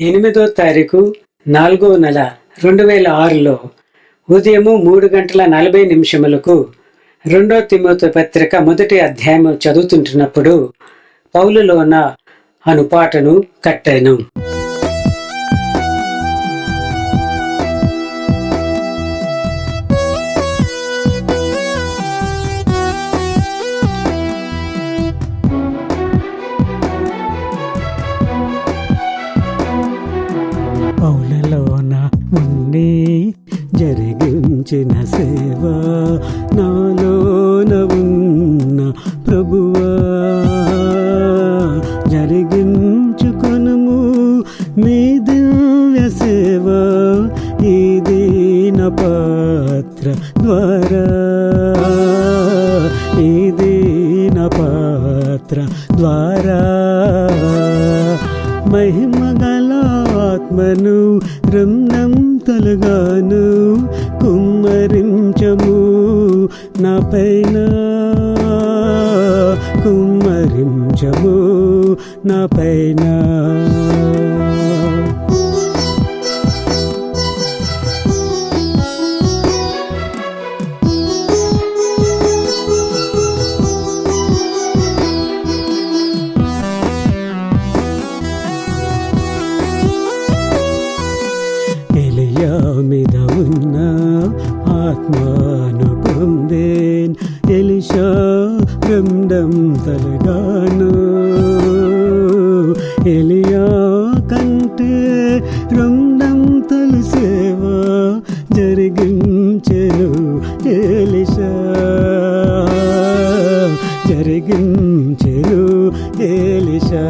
ఎనిమిదో తారీఖు 4వ నెల 2006లో ఉదయము 3:40 రెండో తిమోతి పత్రిక మొదటి అధ్యాయం చదువుతుంటున్నప్పుడు పౌలులో ఉన్న అనుపాటను కట్టాను. పౌలలోన ఉండి జరిగించిన సేవ నాలోన ఉన్న ప్రభువా జరిగించుకొనుము మీ దివ్య సేవ ఈ దీన పాత్ర ద్వారా, ఈ దీన పాత్ర ద్వారా మహిమగల ఆత్మను రమ్నం తొలగాను కుమ్మరించము నా పైన, కుమ్మరించము నా పైన. మీద ఉన్న ఆత్మాను పొందేన్ ఎలిషా గండం తలగాను, ఎలియా కంటే రెండం తలసేవా జరిగించెను ఎలిషా, జరిగించెను ఎలిషా.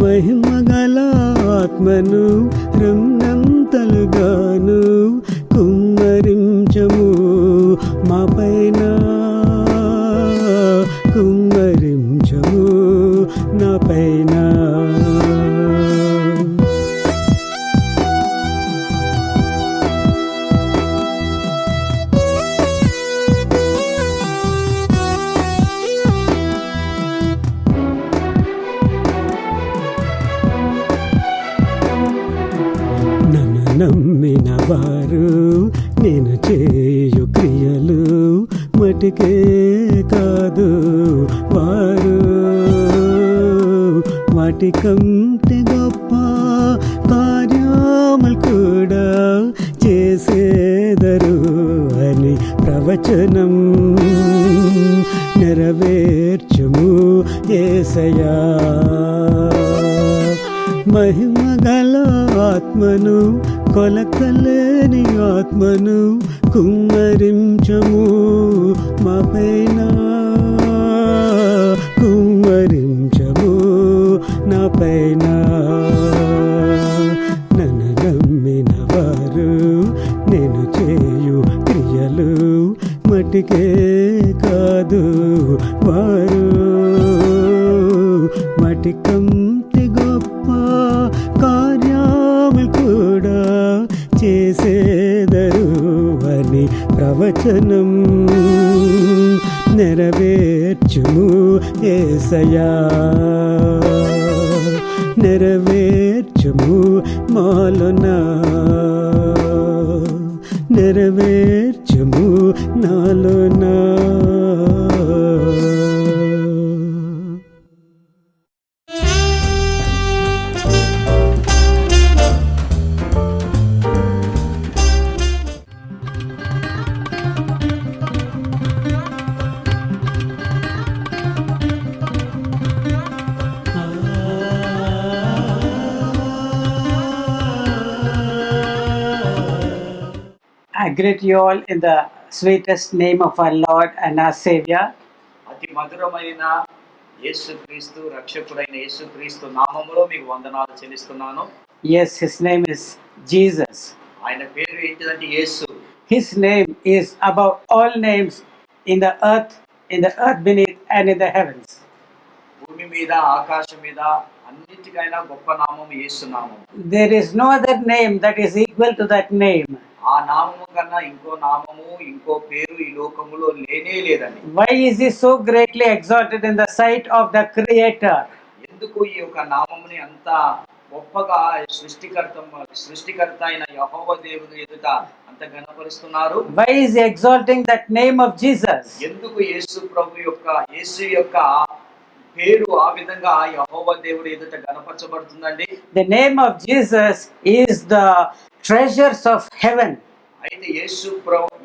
మహిమగల ఆత్మను రమ్నంతలుగాను కుమ్మరించము మా పైన, కుమ్మరించము నా పైన. నమ్మిన వారు నేను చేయు క్రియలు మటికే కాదు, వారు వాటి కంటే గొప్ప కార్యములు కూడా చేసేదరు అని ప్రవచనం నెరవేర్చుము యేసయ్యా. మహిమగల ఆత్మను కొలకలేని ఆత్మను కుమ్మరించము మా పైన, కుమ్మరించము నా పైన. నన్ను నమ్మిన వారు నేను చేయు క్రియలు మటికే కాదు, వారు మటి కంటే గొప్ప కార్యములు కూడా చేసేదరు అని ప్రవచనం నెరవేర్చుము యేసయ్యా, నెరవేర్చుము మాలోన, నెరవేర్చుము నాలోన. I greet you all in the sweetest name of our Lord and our Savior. అతి మధురమైన యేసుక్రీస్తు రక్షకుడైన యేసుక్రీస్తు నామములో మీకు వందనాలు చెల్లిస్తున్నాను. Yes, his name is Jesus. ఆయన పేరు ఏంటిదంటే యేసు. His name is above all names in the earth beneath and in the heavens. భూమి మీద ఆకాశం మీద అన్నిటికైనా గొప్ప నామం యేసు నామం. There is no other name that is equal to that name. ఆ నామము కన్నా ఇంకో నామము, ఇంకో పేరు ఈ లోకములో లేనే లేదండి. Why is he so greatly exalted in the sight of the Creator? ఎందుకు ఈ యొక్క నామముని అంత గొప్పగా సృష్టికర్త అయిన యెహోవా దేవుని ఎదుట అంత ఘనపరుస్తున్నారు? Why is he exalting that name of Jesus? ఎందుకు యేసు యొక్క పేరు ఆ విధంగా యెహోవా దేవుడి ఎదుట ఘనపరచబడుతుందండి? The name of Jesus is the treasures of heaven. అయితే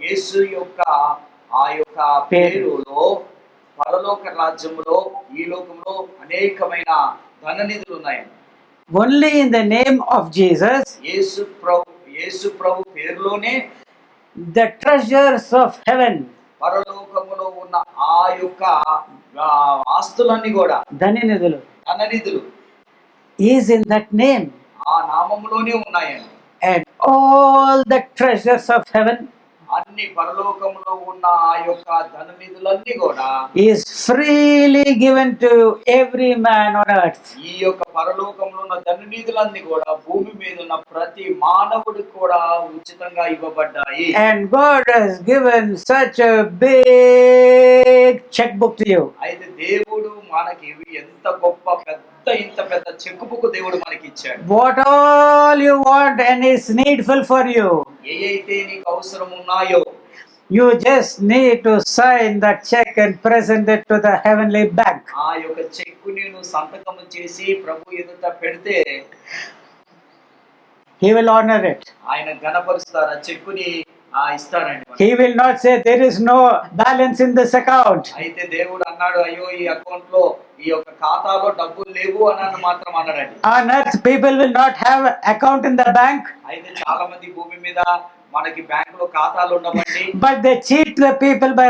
యేసు యొక్క ఆ యొక్క పేరులో పరలోక రాజ్యములో ఈ లోకంలో అనేకమైన ధననిధులు ఉన్నాయండి. Only in the name of Jesus, యేసు ప్రభు పేరులోనే the treasures of heaven, పరలోకములో ఉన్న ఆ యొక్క ఆస్తులన్నీ కూడా ధననిధులు, ధననిధులు is in that name. ఆ నామములోనే ఉన్నాయండి. And all the treasures of heaven అన్ని పరలోకములో ఉన్న ఆ యొక్క ధననిధులన్నీ కూడా is freely given to every man on earth. ఈ యొక్క పరలోకంలో ఉన్న ధననిధులన్నీ కూడా భూమి మీద ఉన్న ప్రతి మానవుడికి కూడా ఉచితంగా ఇవ్వబడ్డాయి. And God has given such a big checkbook to you. అయితే దేవుడు మనకి ఎంత గొప్ప ఇంత పెద్ద చెక్ బుక్ దేవుడు మనకి ఇచ్చాడు. What all you want and is needful for you, ఏయైతే నీకు అవసరం ఉన్నాయో you just need to sign that check and present it to the heavenly bank. ఆ యొక్క చెక్కుని నువ్వు సంతకం చేసి ప్రభు ఎదుట పెడితే He will honor it. ఆయన ఘనపరుస్తారు. ఆ చెక్కుని ఇస్తారండి. He will not say there is no balance in this account. అయితే దేవుడు అన్నాడు, అయ్యో ఈ అకౌంట్ లో ఈ యొక్క ఖాతాలో డబ్బులు లేవు అని మాత్రం అన్నాడండి. On earth people will not have account in the bank. అయితే చాలా మంది భూమి మీద మనకి బ్యాంకులో ఖాతాలు ఉండవండి. But they cheat the people by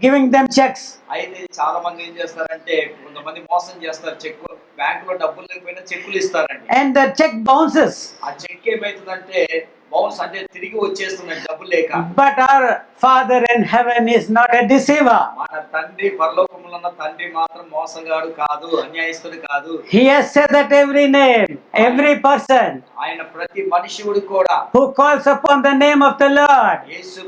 giving them checks. అయితే చాలా మంది ఏం చేస్తారంటే కొంతమంది మోసం చేస్తారు. చెక్కు బ్యాంకులో డబ్బులు లేకపోయినా చెక్కులు ఇస్తారండి. And the check bounces. ఆ చెక్ ఏమైతుందంటే బౌన్స్ అంటే తిరిగి వచ్చేస్తుందండి డబ్బులు లేక. But our Father in heaven is not a deceiver. మన తండ్రి పరలోకములో ఉన్న తండ్రి మాత్రం మోసగాడు కాదు, అన్యాయస్తుడు కాదు. He has said that every name, every person ఆయన ప్రతి మనుషుడు కూడా who calls upon the name of the Lord, యేసు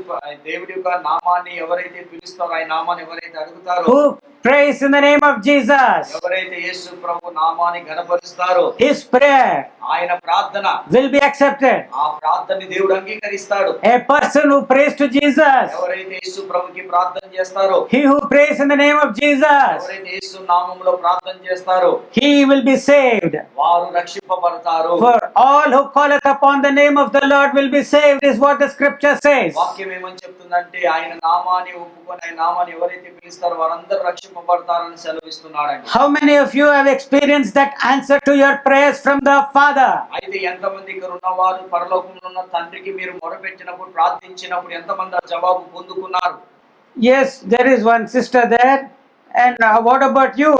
దేవుడి యొక్క నామాన్ని ఎవరైతే పిలుస్తారో, ఆయన నామాన్ని ఎవరైతే అడుగుతారో, who prays in the name of Jesus, ఎవరైతే యేసు ప్రభు నామాన్ని ఘనపరుస్తారో, his prayer ఆయన ప్రార్థన will be accepted. ఆ ప్రార్థనని దేవుడు అంగీకరిస్తాడు. A person who prays to Jesus, ఎవరైతే యేసు ప్రభుకి ప్రార్థన చేస్తారో, he who prays in the name of Jesus, ఎవరైతే యేసు నామములో ప్రార్థన చేస్తారో, he will be saved. వారు రక్షింపబడతారు. For all who calleth upon the name of the Lord will be saved, is what the scripture says. వాక్యం ఏమని చెప్తుందంటే ఆయన నామాన్ని ఒప్పుకొని ఆయన నామాన్ని ఎవరైతే పిలుస్తారో వారందరూ రక్షింపబడతారని సెలవిస్తున్నాడండి. How many of you have experienced that answer to your prayers from the Father? అయితే ఎంతమంది ఇక్కడ ఉన్నవారు పరలోకంలో ఉన్న తండ్రికి మీరు మొరపెట్టినప్పుడు ప్రార్థించినప్పుడు ఎంతమంది ఆ జవాబు పొందుకున్నారు? Yes, there is one sister there. And what about you?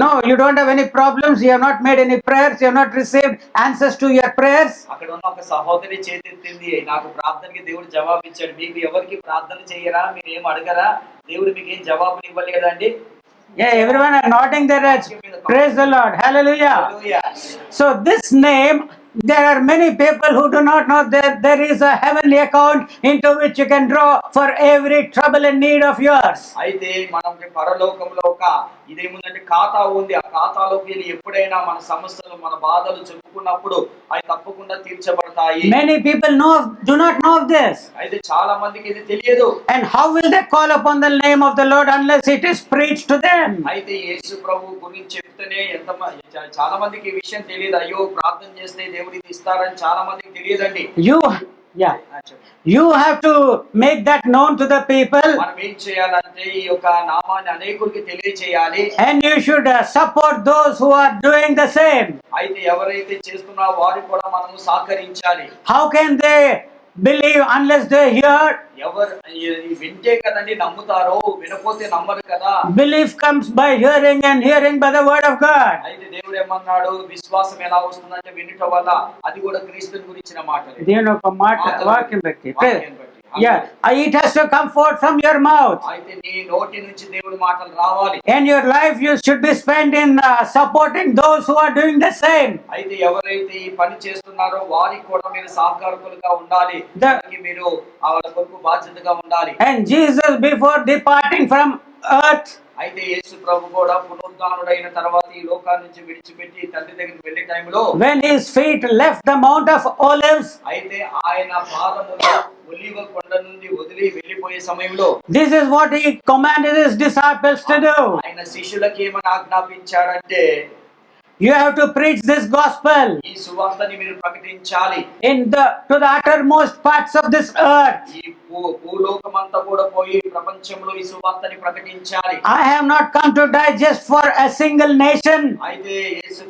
No, you don't have any problems. You have not made any prayers. You have not received answers to your prayers. అక్కడ ఉన్న ఒక సహోదరి చేతెత్తింది, నాకు ప్రార్థనకి దేవుడు జవాబు ఇచ్చాడు. మీకు ఎవరికి ప్రార్థన చేయరా, మీరు ఏం అడగరా, దేవుడు మీకు ఏం జవాబులు ఇవ్వలేదండి? Yeah, everyone are nodding their heads. Praise the Lord. Hallelujah. Hallelujah. So this name, there are many people who do not know that there is a heavenly account into which you can draw for every trouble and need of yours. అయితే మనకి పరలోకంలో ఒక ఇదేముందంటే ఖాతా ఉంది. ఆ ఖాతాలోకి వెళ్ళి ఎప్పుడైనా మన సమస్యలు మన బాధలు చెప్పుకున్నప్పుడు అవి తప్పకుండా తీర్చబడతాయి. Many people do not know of this. అయితే చాలా మందికి ఇది తెలియదు. And how will they call upon the name of the Lord unless it is preached to them? అయితే యేసు ప్రభు గురించి చెప్తేనే చాలా మందికి ఈ విషయం తెలియదు. అయ్యో ప్రార్థన చేస్తే దేవుడు ఇది ఇస్తారని చాలా మందికి తెలియదండి. You have to make that known to the people. మనం ఏం చేయాలంటే ఈ యొక్క నామాన్ని అనేకులకు తెలియజేయాలి. And you should support those who are doing the same. అయితే ఎవరైతే చేస్తున్నారో వారు కూడా మనము సహకరించాలి. How can they believe unless they hear? ఎవరు వింటే కదండి నమ్ముతారో, వినపోతే నమ్మరు కదా. Belief comes by hearing and hearing by the word of God. అయితే దేవుడు ఏమన్నాడు, విశ్వాసం ఎలా వస్తుందంటే వినుట వల్ల. అది కూడా క్రీస్తుని గురించిన మాట. దేవుని ఒక మాట వాక్యం బట్టి. Yeah, it has to come forth from your mouth. అయితే నీ నోటి నుంచి దేవుడి మాటలు రావాలి. And your life you should be spent in supporting those who are doing the same. అయితే ఎవరైతే ఈ పని చేస్తున్నారో వారికి కూడా మీరు సహకారకులుగా ఉండాలి. దానికి మీరు వాళ్ళ కొరకు బాధ్యతగా ఉండాలి. And Jesus, before departing from earth, అయితే యేసు ప్రభు కూడా పునరుద్ధానుడైన తర్వాత ఈ లోకాన్ని నుంచి విడిచిపెట్టి తండ్రి దగ్గరికి వెళ్ళే టైంలో when his feet left the Mount of Olives, అయితే ఆయన పాదములు ఒలీవ కొండ నుండి వదిలి వెళ్ళిపోయే సమయంలో this is what he commanded his disciples to do. ఆయన శిష్యులకు ఏమని ఆజ్ఞాపించాడంటే You have to preach this gospel ఈ సువార్తని మీరు ప్రకటించాలి. to the uttermost parts of this earth. ఈ భూలోకమంతా కూడా పోయి ప్రపంచంలో ఈ సువార్తని ప్రకటించాలి. I have not come to die just for a single nation. అయితే యేసు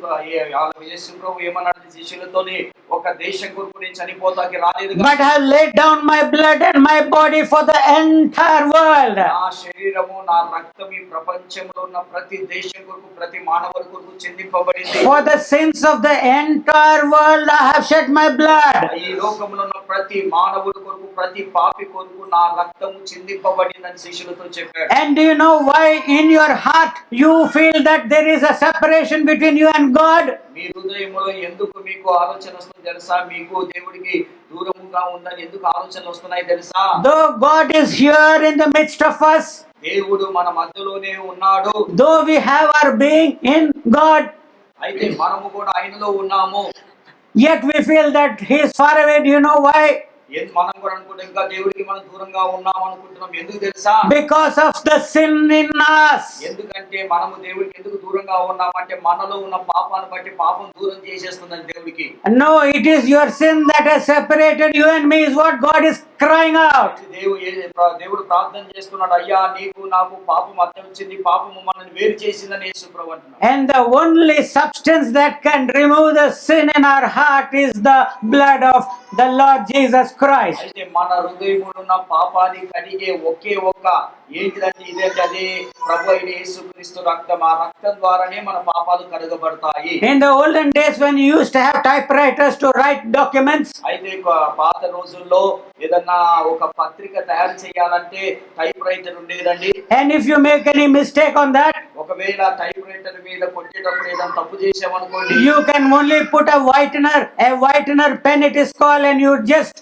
ప్రభు ఏమన్నాడు శిష్యులతోని ఒక దేశం కొరకు నేను చనిపోతాకి రాలేదు, But I have laid down my blood and my body for the entire world. నా శరీరము నా రక్తం ఈ ప్రపంచంలో ఉన్న ప్రతి దేశం కొరకు ప్రతి మానవుడి కొరకు చెందింపబడింది. For the sins of the entire world I have shed my blood. ఈ లోకంలో ఉన్న ప్రతి మానవుడి కొరకు ప్రతి పాపి కొరకు నా రక్తము చిందింపబడిందని శిష్యులతో చెప్పాడు. And do you know why in your heart you feel that there is a separation between you and God? మీ హృదయంలో ఎందుకు మీకు ఆలోచన వస్తుంది తెలుసా? మీకు దేవుడికి దూరముగా ఉందని ఎందుకు ఆలోచనలు వస్తున్నాయి తెలుసా? Though God is here in the midst of us, దేవుడు మన మధ్యలోనే ఉన్నాడు, though we have our being in God, అయితే మనము కూడా ఆయనలో ఉన్నాము, yet we feel that he is far away. Do you know why? మనం కూడా అనుకుంటాం ఇంకా దేవుడికి మనం దూరంగా ఉన్నాం అనుకుంటున్నాం. ఎందుకు తెలుసా? Because of the sin in us. ఎందుకంటే మనము దేవుడికి ఎందుకు దూరంగా ఉన్నామంటే మనలో ఉన్న పాపాన్ని బట్టి పాపం దూరం చేసేస్తుందని దేవుడికి. No, it is your sin that has separated you and me, is what God is crying out. దేవుడు ప్రార్థన చేస్తున్నాడు, అయ్యా నీకు నాకు పాపం అర్థం వచ్చింది, పాపము మనల్ని వేరు చేసిందని యేసు ప్రభు అంటున్నాడు. And the only substance that can remove the sin in our heart is the blood of the Lord Jesus Christ. అయితే మన హృదయములో ఉన్న పాపాన్ని కడిగే ఒకే ఒక్క ఏంటిదంటే ఇదేంటి, అదే ప్రభు అయిన యేసుక్రీస్తు రక్తం. ఆ రక్తం ద్వారానే మన పాపాలు కడగబడతాయి. In the olden days when you used to have typewriters to write documents, అయితే పాత రోజుల్లో ఏదన్నా ఒక పత్రిక తయారు చేయాలంటే టైప్ రైటర్ ఉండేదండి. and if you make any mistake on that, ఒకవేళ టైప్ రైటర్ మీద కొట్టేటప్పుడు ఏదైనా తప్పు చేసామనుకోండి, you can only put a whitener pen it is called, and you just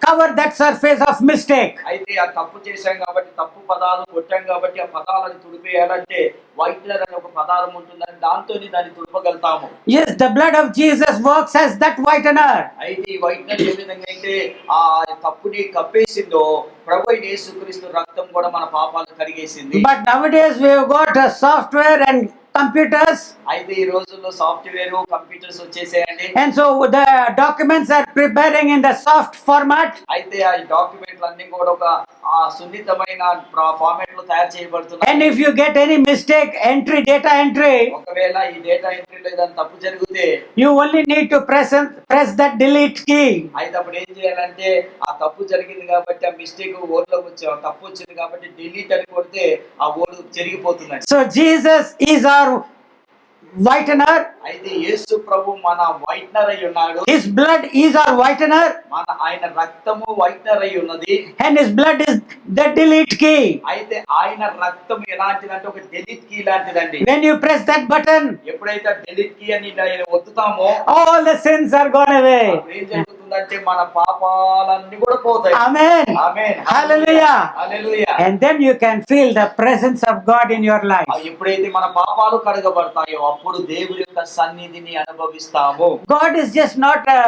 cover that surface of mistake. అయితే ఆ తప్పు చేశాం కాబట్టి తప్పు పదాలు కొట్టాం కాబట్టి ఆ పదాలను తుడిపేయాలంటే వైట్నర్ అనే ఒక పదార్థం ఉంటుందని దాంతోని దాన్ని తుడపగలుగుతాము. Yes, the blood of Jesus works as that whitener. అయితే ఈ వైట్నర్ ఏ విధంగా అయితే ఆ తప్పుని కప్పేసిందో ప్రభు అయిన యేసుక్రీస్తు రక్తం కూడా మన పాపాలను కడిగేసింది. But nowadays we have got a software and computers, అయితే ఈ రోజుల్లో సాఫ్ట్వేర్ కంప్యూటర్స్ వచ్చేసాయండి. and so the documents are preparing in the soft format. అయితే ఆ డాక్యుమెంట్లు అన్ని కూడా ఒక సున్నితమైన ఫార్మాట్ లో తయారు చేయబడుతున్నాయి. And if you get any mistake data entry, ఒకవేళ ఈ డేటా ఎంట్రీలో ఏదైనా తప్పు జరిగితే you only need to press that delete key. అయితే అప్పుడు ఏం చేయాలంటే ఆ తప్పు జరిగింది కాబట్టి ఆ మిస్టేక్ ఓడ్ లోకి వచ్చి తప్పు వచ్చింది కాబట్టి డిలీట్ అని కొడితే ఆ ఓడ్ జరిగిపోతుందండి. So Jesus is our whitener. అయితే యేసు ప్రభు మన వైట్నర్ అయి ఉన్నాడు. His blood is our whitener. మన ఆయన రక్తము వైట్నర్ అయి ఉన్నది. And his blood is the delete key. అయితే ఆయన రక్తం ఎలాంటిదంటే ఒక డెలీట్ కీ లాంటిదండి. When you press that button, ఎప్పుడైతే డెలీట్ కీ అని ఒత్తుతామో all the sins are gone away. ఏం జరుగుతుందంటే మన పాపాలన్నీ కూడా పోతాయి. Amen. Amen. Hallelujah. Hallelujah. And then you can feel the presence of God in your life. ఎప్పుడైతే మన పాపాలు కడగబడతాయో అప్పుడు దేవుడి యొక్క సన్నిధిని అనుభవిస్తాము. God is just not a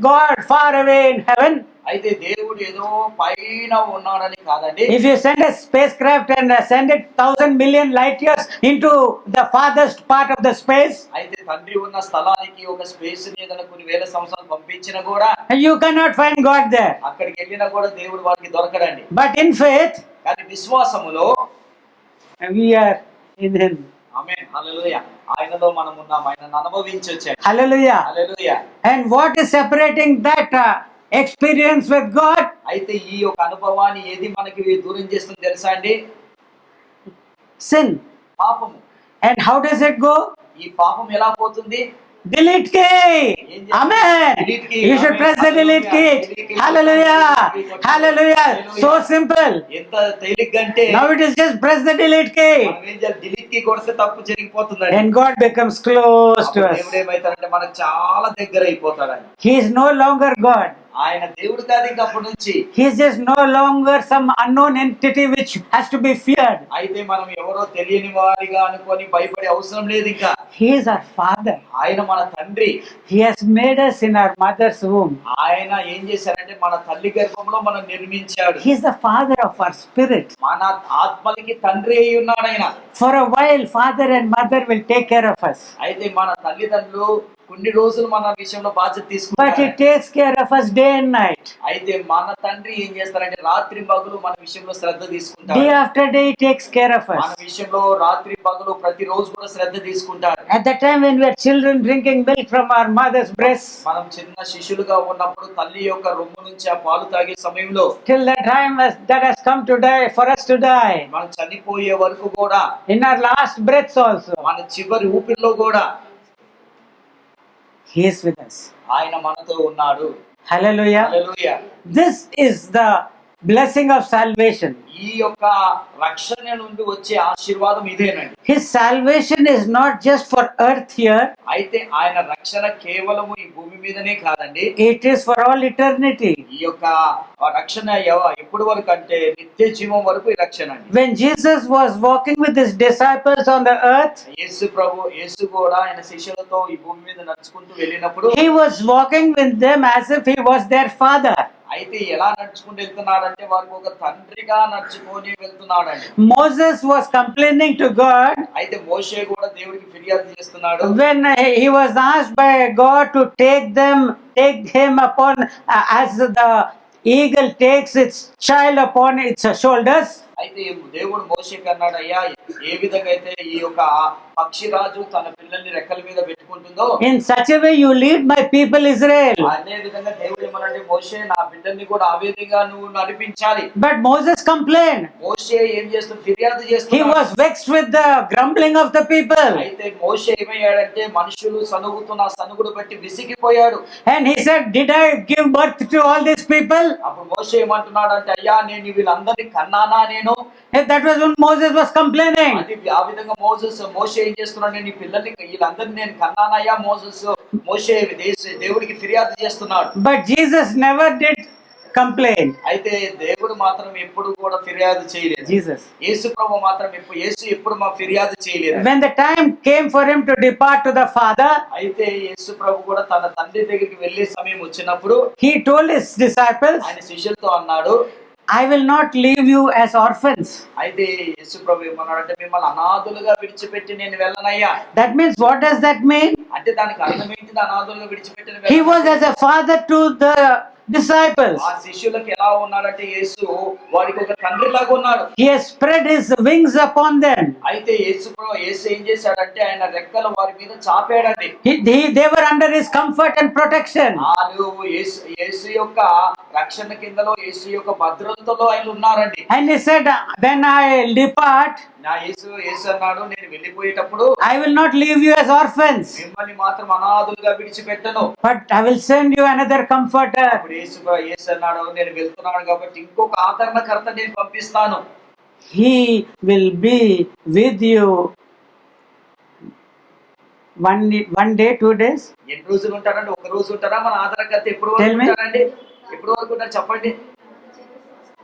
God far away in heaven. అయితే దేవుడు ఏదో పైన ఉన్నాడని కాదండి. If you send a spacecraft and send it 1,000 million light years into the farthest part of the space, అయితే తండ్రి ఉన్న స్థలానికి ఒక స్పేస్ మీద కొన్ని వేల సంవత్సరాలు పంపించినా కూడా you cannot find God there. అక్కడికి వెళ్ళినా కూడా దేవుడు వారికి దొరకడండి. But in faith, కానీ విశ్వాసములో we are in Him. ఆమేన్. హల్లెలూయా. ఆయనలో మనం ఉన్నాం, ఆయనను అనుభవించొచ్చు. Hallelujah. Hallelujah. And what is separating that experience with God? అయితే ఈ యొక్క అనుభవాన్ని ఏది మనకి దూరం చేస్తుంది తెలుసా అండి? Sin. పాపము. And how does it go? ఈ పాపం ఎలా పోతుంది? delete key. Amen. Delete key. You should Amen. press the delete key. Hallelujah. Hallelujah. Hallelujah. So simple. ఎంత తేలిగ్గా Now it is just press the delete key. మనం ఏం చేయాలి? డిలీట్ కి కొడితే తప్పు జరిగిపోతుందండి. And God becomes close to అప్పుడు us. దేవుడు ఏమైతాడంటే మనకు చాలా దగ్గర అయిపోతాడండి. He is no longer God. ఆయన దేవుడు కాదు ఇంకా అప్పటి నుంచి. He is just no longer some unknown entity which has to be feared. అయితే మనం ఎవరో తెలియని వారిగా అనుకొని భయపడే అవసరం లేదు ఇంకా. He is our Father. ఆయన మన తండ్రి. He has made us in our mother's womb. ఆయన ఏం చేశారంటే మన తల్లి గర్భంలో మనం నిర్మించాడు. He is the Father of our spirit. మన ఆత్మలకి తండ్రి అయి ఉన్నాడు ఆయన. For a while, father and mother will take care of us. అయితే మన తల్లిదండ్రులు కొన్ని రోజులు మన విషయంలో బాధ్యత But తీసుకుంటారు. he takes care of us day and night. అయితే మన తండ్రి ఏం చేస్తారంటే రాత్రి పగలు మన విషయంలో శ్రద్ధ తీసుకుంటారు. Day after day, he takes care of మన us. విషయంలో రాత్రి పగలు ప్రతి రోజు కూడా శ్రద్ధ తీసుకుంటారు. At the time when we are children drinking milk from our mother's breasts, మనం చిన్న శిశువులుగా ఉన్నప్పుడు తల్లి యొక్క రొమ్ము నుంచి ఆ పాలు తాగే సమయంలో till the time that has come to die, for us to die, మనం చనిపోయే వరకు కూడా in our last breaths also, మన చివరి ఊపిరిలో కూడా he is with us. ఆయన మనతో ఉన్నాడు. Hallelujah. Hallelujah. This is the blessing of salvation. ఈ యొక్క రక్షణ నుండి వచ్చే ఆశీర్వాదం ఇదేనండి. His salvation is not just for earth here, అయితే ఆయన రక్షణ కేవలము ఈ భూమి మీదనే కాదండి. it is for all eternity. ఈ యొక్క రక్షణ ఎప్పటి వరకు అంటే నిత్య జీవం వరకు ఈ రక్షణ అండి. When Jesus was walking with his disciples on the earth, యేసు కూడా ఆయన శిష్యులతో ఈ భూమి మీద నడుచుకుంటూ వెళ్ళినప్పుడు he was walking with them as if he was their father. అయితే ఎలా నడుచుకుంటూ వెళ్తున్నాడంటే వారికి ఒక తండ్రిగా నడుచుకొని వెళ్తున్నాడండి. Moses was complaining to God అయితే మోషే కూడా దేవుడికి ఫిర్యాదు చేస్తున్నాడు. when he was asked by God to take him upon as the eagle takes its child upon its shoulders. అయితే దేవుడు మోషేకి అన్నాడు, అయ్యా ఏ విధంగా అయితే ఈ యొక్క పక్షిరాజు తన పిల్లల్ని రెక్కల మీద పెట్టుకుంటుందో In such a way you lead my people Israel. అదే విధంగా దేవుడు ఏమన్నాడు, మోషే నా బిడ్డల్ని కూడా ఆ విధంగా నువ్వు నడిపించాలి. But Moses complained. మోషే ఏం చేస్తున్నాడు? ఫిర్యాదు He చేస్తున్నాడు. was vexed with the grumbling of the people. అయితే మోషే ఏమయ్యాడంటే మనుషులు సనుగుతున్న సనుగుడు బట్టి విసిగిపోయాడు. And he said, did I give birth to all these people? అప్పుడు మోషే ఏమంటున్నాడు అంటే, అయ్యా నేను వీళ్ళందరినీ కన్నానా నేను? And that was when Moses was complaining. అది ఆ విధంగా మోషే ఏం చేస్తున్నాడు, నేను ఈ పిల్లల్ని వీళ్ళందరినీ నేను కన్నానయ్యా మోషే దేవుడికి ఫిర్యాదు చేస్తున్నాడు. But Jesus never did complain. అయితే దేవుడు మాత్రం ఎప్పుడు కూడా ఫిర్యాదు చేయలేదు. Jesus. యేసు ప్రభు మాత్రం ఎప్పుడు మా ఫిర్యాదు చేయలేదు. When the time came for him to depart to the Father, అయితే యేసు ప్రభు కూడా తన తండ్రి దగ్గరికి వెళ్ళే సమయం వచ్చినప్పుడు he told his disciples, ఆయన శిష్యులతో అన్నాడు, I will not leave you as orphans. అయితే యేసు ప్రభు ఏమన్నాడంటే, మిమ్మల్ని అనాథులుగా విడిచిపెట్టి నేను వెళ్ళనయ్యా. That means, what does that mean? అంటే దానికి అర్థం ఏంటిది? అనాథులుగా విడిచిపెట్టిన He was as a father to the disciples. ఆ శిష్యులకు ఎలా ఉన్నాడంటే యేసు వారికి ఒక తండ్రి లాగా ఉన్నాడు. He has spread his wings upon them. అయితే యేసు ఏం చేశాడంటే ఆయన రెక్కలు వారి మీద చాపాడండి. They were under his comfort and protection. నువ్వు యేసు యొక్క రక్షణ కిందలో యేసు యొక్క భద్రతలో ఆయన ఉన్నారండి. And he said, when I depart, నా యేసు అన్నాడు, నేను వెళ్ళిపోయేటప్పుడు I will not leave you as orphans, మిమ్మల్ని మాత్రం అనాథులుగా విడిచిపెట్టను. but I will send you another comforter. అప్పుడు యేసు అన్నాడు, నేను వెళ్తున్నాను కాబట్టి ఇంకొక ఆదరణకర్త నేను పంపిస్తాను. He will be with you one day, 2 days. ఎన్ని రోజులు ఉంటారండి? ఒక రోజు ఉంటారా? మన ఆదరణకర్త ఎప్పుడు Tell me. ఉంటారండి? ఎప్పుడు వరకు ఉంటారు చెప్పండి?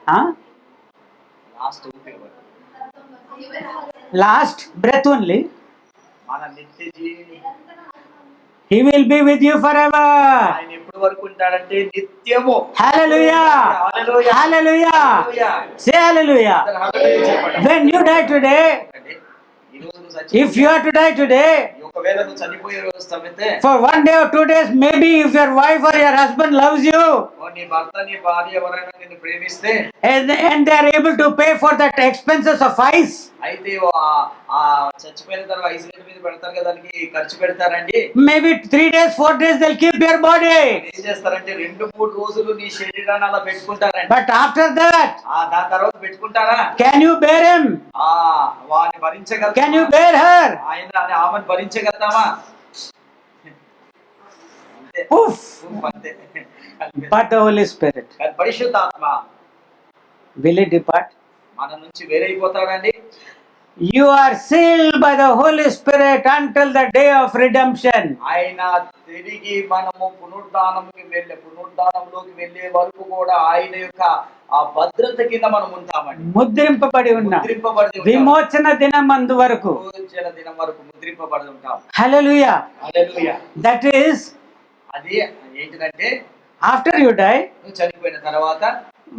Huh? లాస్ట్ ఊపిరి వరకు. Last breath only. మన నిత్య జీవి He will be with you forever. ఆయన ఎప్పుడు వరకు ఉంటాడంటే నిత్యము. Hallelujah. హల్లెలూయా. Hallelujah. హల్లెలూయా. Say hallelujah. అందరూ హల్లెలూయా చెప్పండి. When you die today, ఈ రోజు నువ్వు if you are to die today, ఒకవేళ నువ్వు చనిపోయే రోజు తప్పితే for 1 day or 2 days, maybe if your wife or your husband loves you, నీ భర్త నీ భార్య ఎవరైనా నిన్ను ప్రేమిస్తే and they are able to pay for that expenses of ice, అయితే ఆ చచ్చిపోయిన తర్వాత ఐస్ గడ్డ మీద పెడతారు కదా, దానికి ఖర్చు పెడతారండి. maybe 3 days, 4 days they'll keep your body. ఏం చేస్తారంటే 2-3 రోజులు నీ శరీరాన్ని అలా పెట్టుకుంటారండి. But after that, దాని తర్వాత పెట్టుకుంటారా? can you bear him? వాడిని భరించగలరా? Can you bear her? ఆమెను భరించగలుగుతామా? అంతే poof. అంతే కలిపేస్తాడు. But the Holy Spirit, కానీ పరిశుద్ధాత్మ will it depart? మన నుంచి వేరైపోతాడండి. You are sealed by the Holy Spirit until the day of redemption. ఆయన తిరిగి మనము పునరుద్ధానంలోకి వెళ్ళే వరకు కూడా ఆయన యొక్క ఆ భద్రత కింద మనం ఉంటామండి. ముద్రింపబడి ఉన్న ముద్రింపబడి ఉంటాం. విమోచన దినమందు వరకు. విమోచన దినం వరకు ముద్రింపబడి ఉంటాం. Hallelujah. హల్లెలూయా. That is, అది ఏంటిదంటే after you die, నువ్వు చనిపోయిన తర్వాత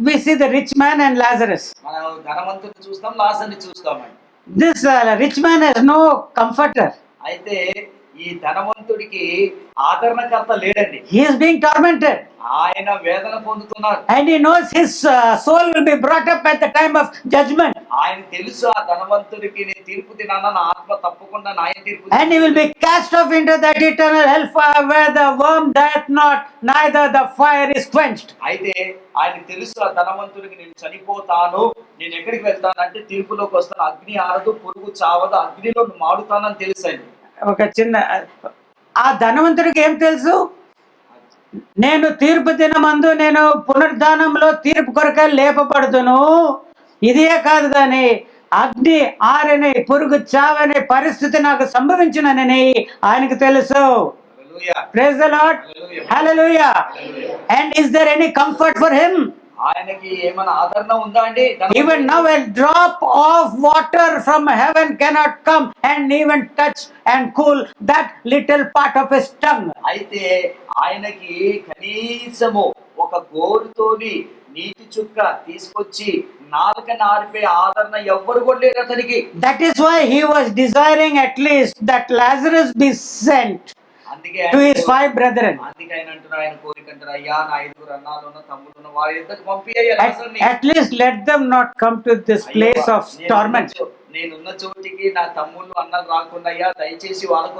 we see the rich man and Lazarus. మనం ధనవంతుని చూస్తాం, లాజరుని చూస్తామండి. This rich man has no comforter. అయితే ఈ ధనవంతుడికి ఆదరణకర్త లేడండి. He is being tormented. ఆయన వేదన పొందుతున్నాడు. And he knows his soul will be brought up at the time of judgment. ఆయన తెలుసు ఆ ధనవంతుడికి నేను తీర్పు దినాన నా ఆత్మ తప్పకుండా నాయన తీర్పు And he will be cast off into that eternal hellfire where the worm dieth not, neither the fire is quenched. అయితే ఆయన తెలుసు ఆ ధనవంతుడికి నేను చనిపోతాను, నేను ఎక్కడికి వెళ్తానంటే తీర్పులోకి వస్తాను, అగ్ని ఆరదు, పురుగు చావదు, అగ్నిలో మాడుతానని తెలుసు ఆయన. ఒక చిన్న ఆ ధనవంతుడికి ఏం తెలుసు? నేను తీర్పు దినమందు నేను పునరుద్ధానంలో తీర్పు కొరకే లేపబడుతును, ఇదే కాదు కానీ అగ్ని ఆరని పురుగు చావని పరిస్థితి నాకు సంభవించునని ఆయనకు తెలుసు. హల్లెలూయా. Praise the Lord. Hallelujah. Hallelujah. And is there any comfort for him? ఆయనకి ఏమైనా ఆదరణ ఉందా అండి? Even now a drop of water from heaven cannot come and even touch and cool that little part of his tongue. అయితే ఆయనకి కనీసము ఒక గోరుతోని నీటి చుక్క తీసుకొచ్చి నాలుక నారిపే ఆదరణ ఎవ్వరు కూడా లేరు అతనికి. That is why he was desiring at least that Lazarus be sent అందుకే to his 5 brethren. అందుకే ఆయన అంటున్నారు, ఆయన కోరిక అంటారు, అయ్యా నా 5 అన్నాలు ఉన్న తమ్ముడు ఉన్న వారి ఇద్దరికి పంపియ్యా లాజరుని. At least let them not come to this place of torment. నేనున్న చోటికి నా తమ్ముళ్ళు అన్నలు రాకుండా అయ్యా దయచేసి వాళ్ళకు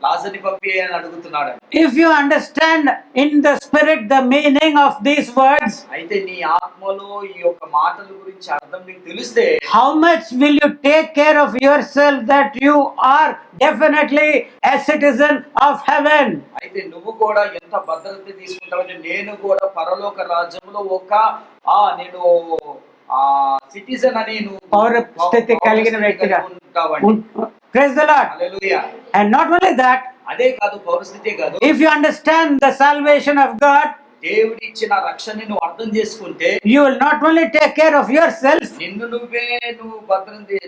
లాజరుని పంపియ్యా అని అడుగుతున్నాడు. If you understand in the spirit the meaning of these words, అయితే నీ ఆత్మలో ఈ యొక్క మాటల గురించి అర్థం నీకు తెలిస్తే how much will you take care of yourself that you are definitely a citizen of heaven? అయితే నువ్వు కూడా ఎంత భద్రత తీసుకుంటావంటే నేను కూడా పరలోక రాజ్యంలో నేను సిటిజన్ అని నువ్వు పౌర స్థితి కలిగిన వ్యక్తిగా ఉంటావండి. Praise the Lord. Hallelujah. And not only that, అదే కాదు, పౌరస్థితే కాదు, if you understand the salvation of God, దేవుడి ఇచ్చిన రక్షణని నువ్వు అర్థం చేసుకుంటే you will not only take care of yourself, నిన్ను నువ్వు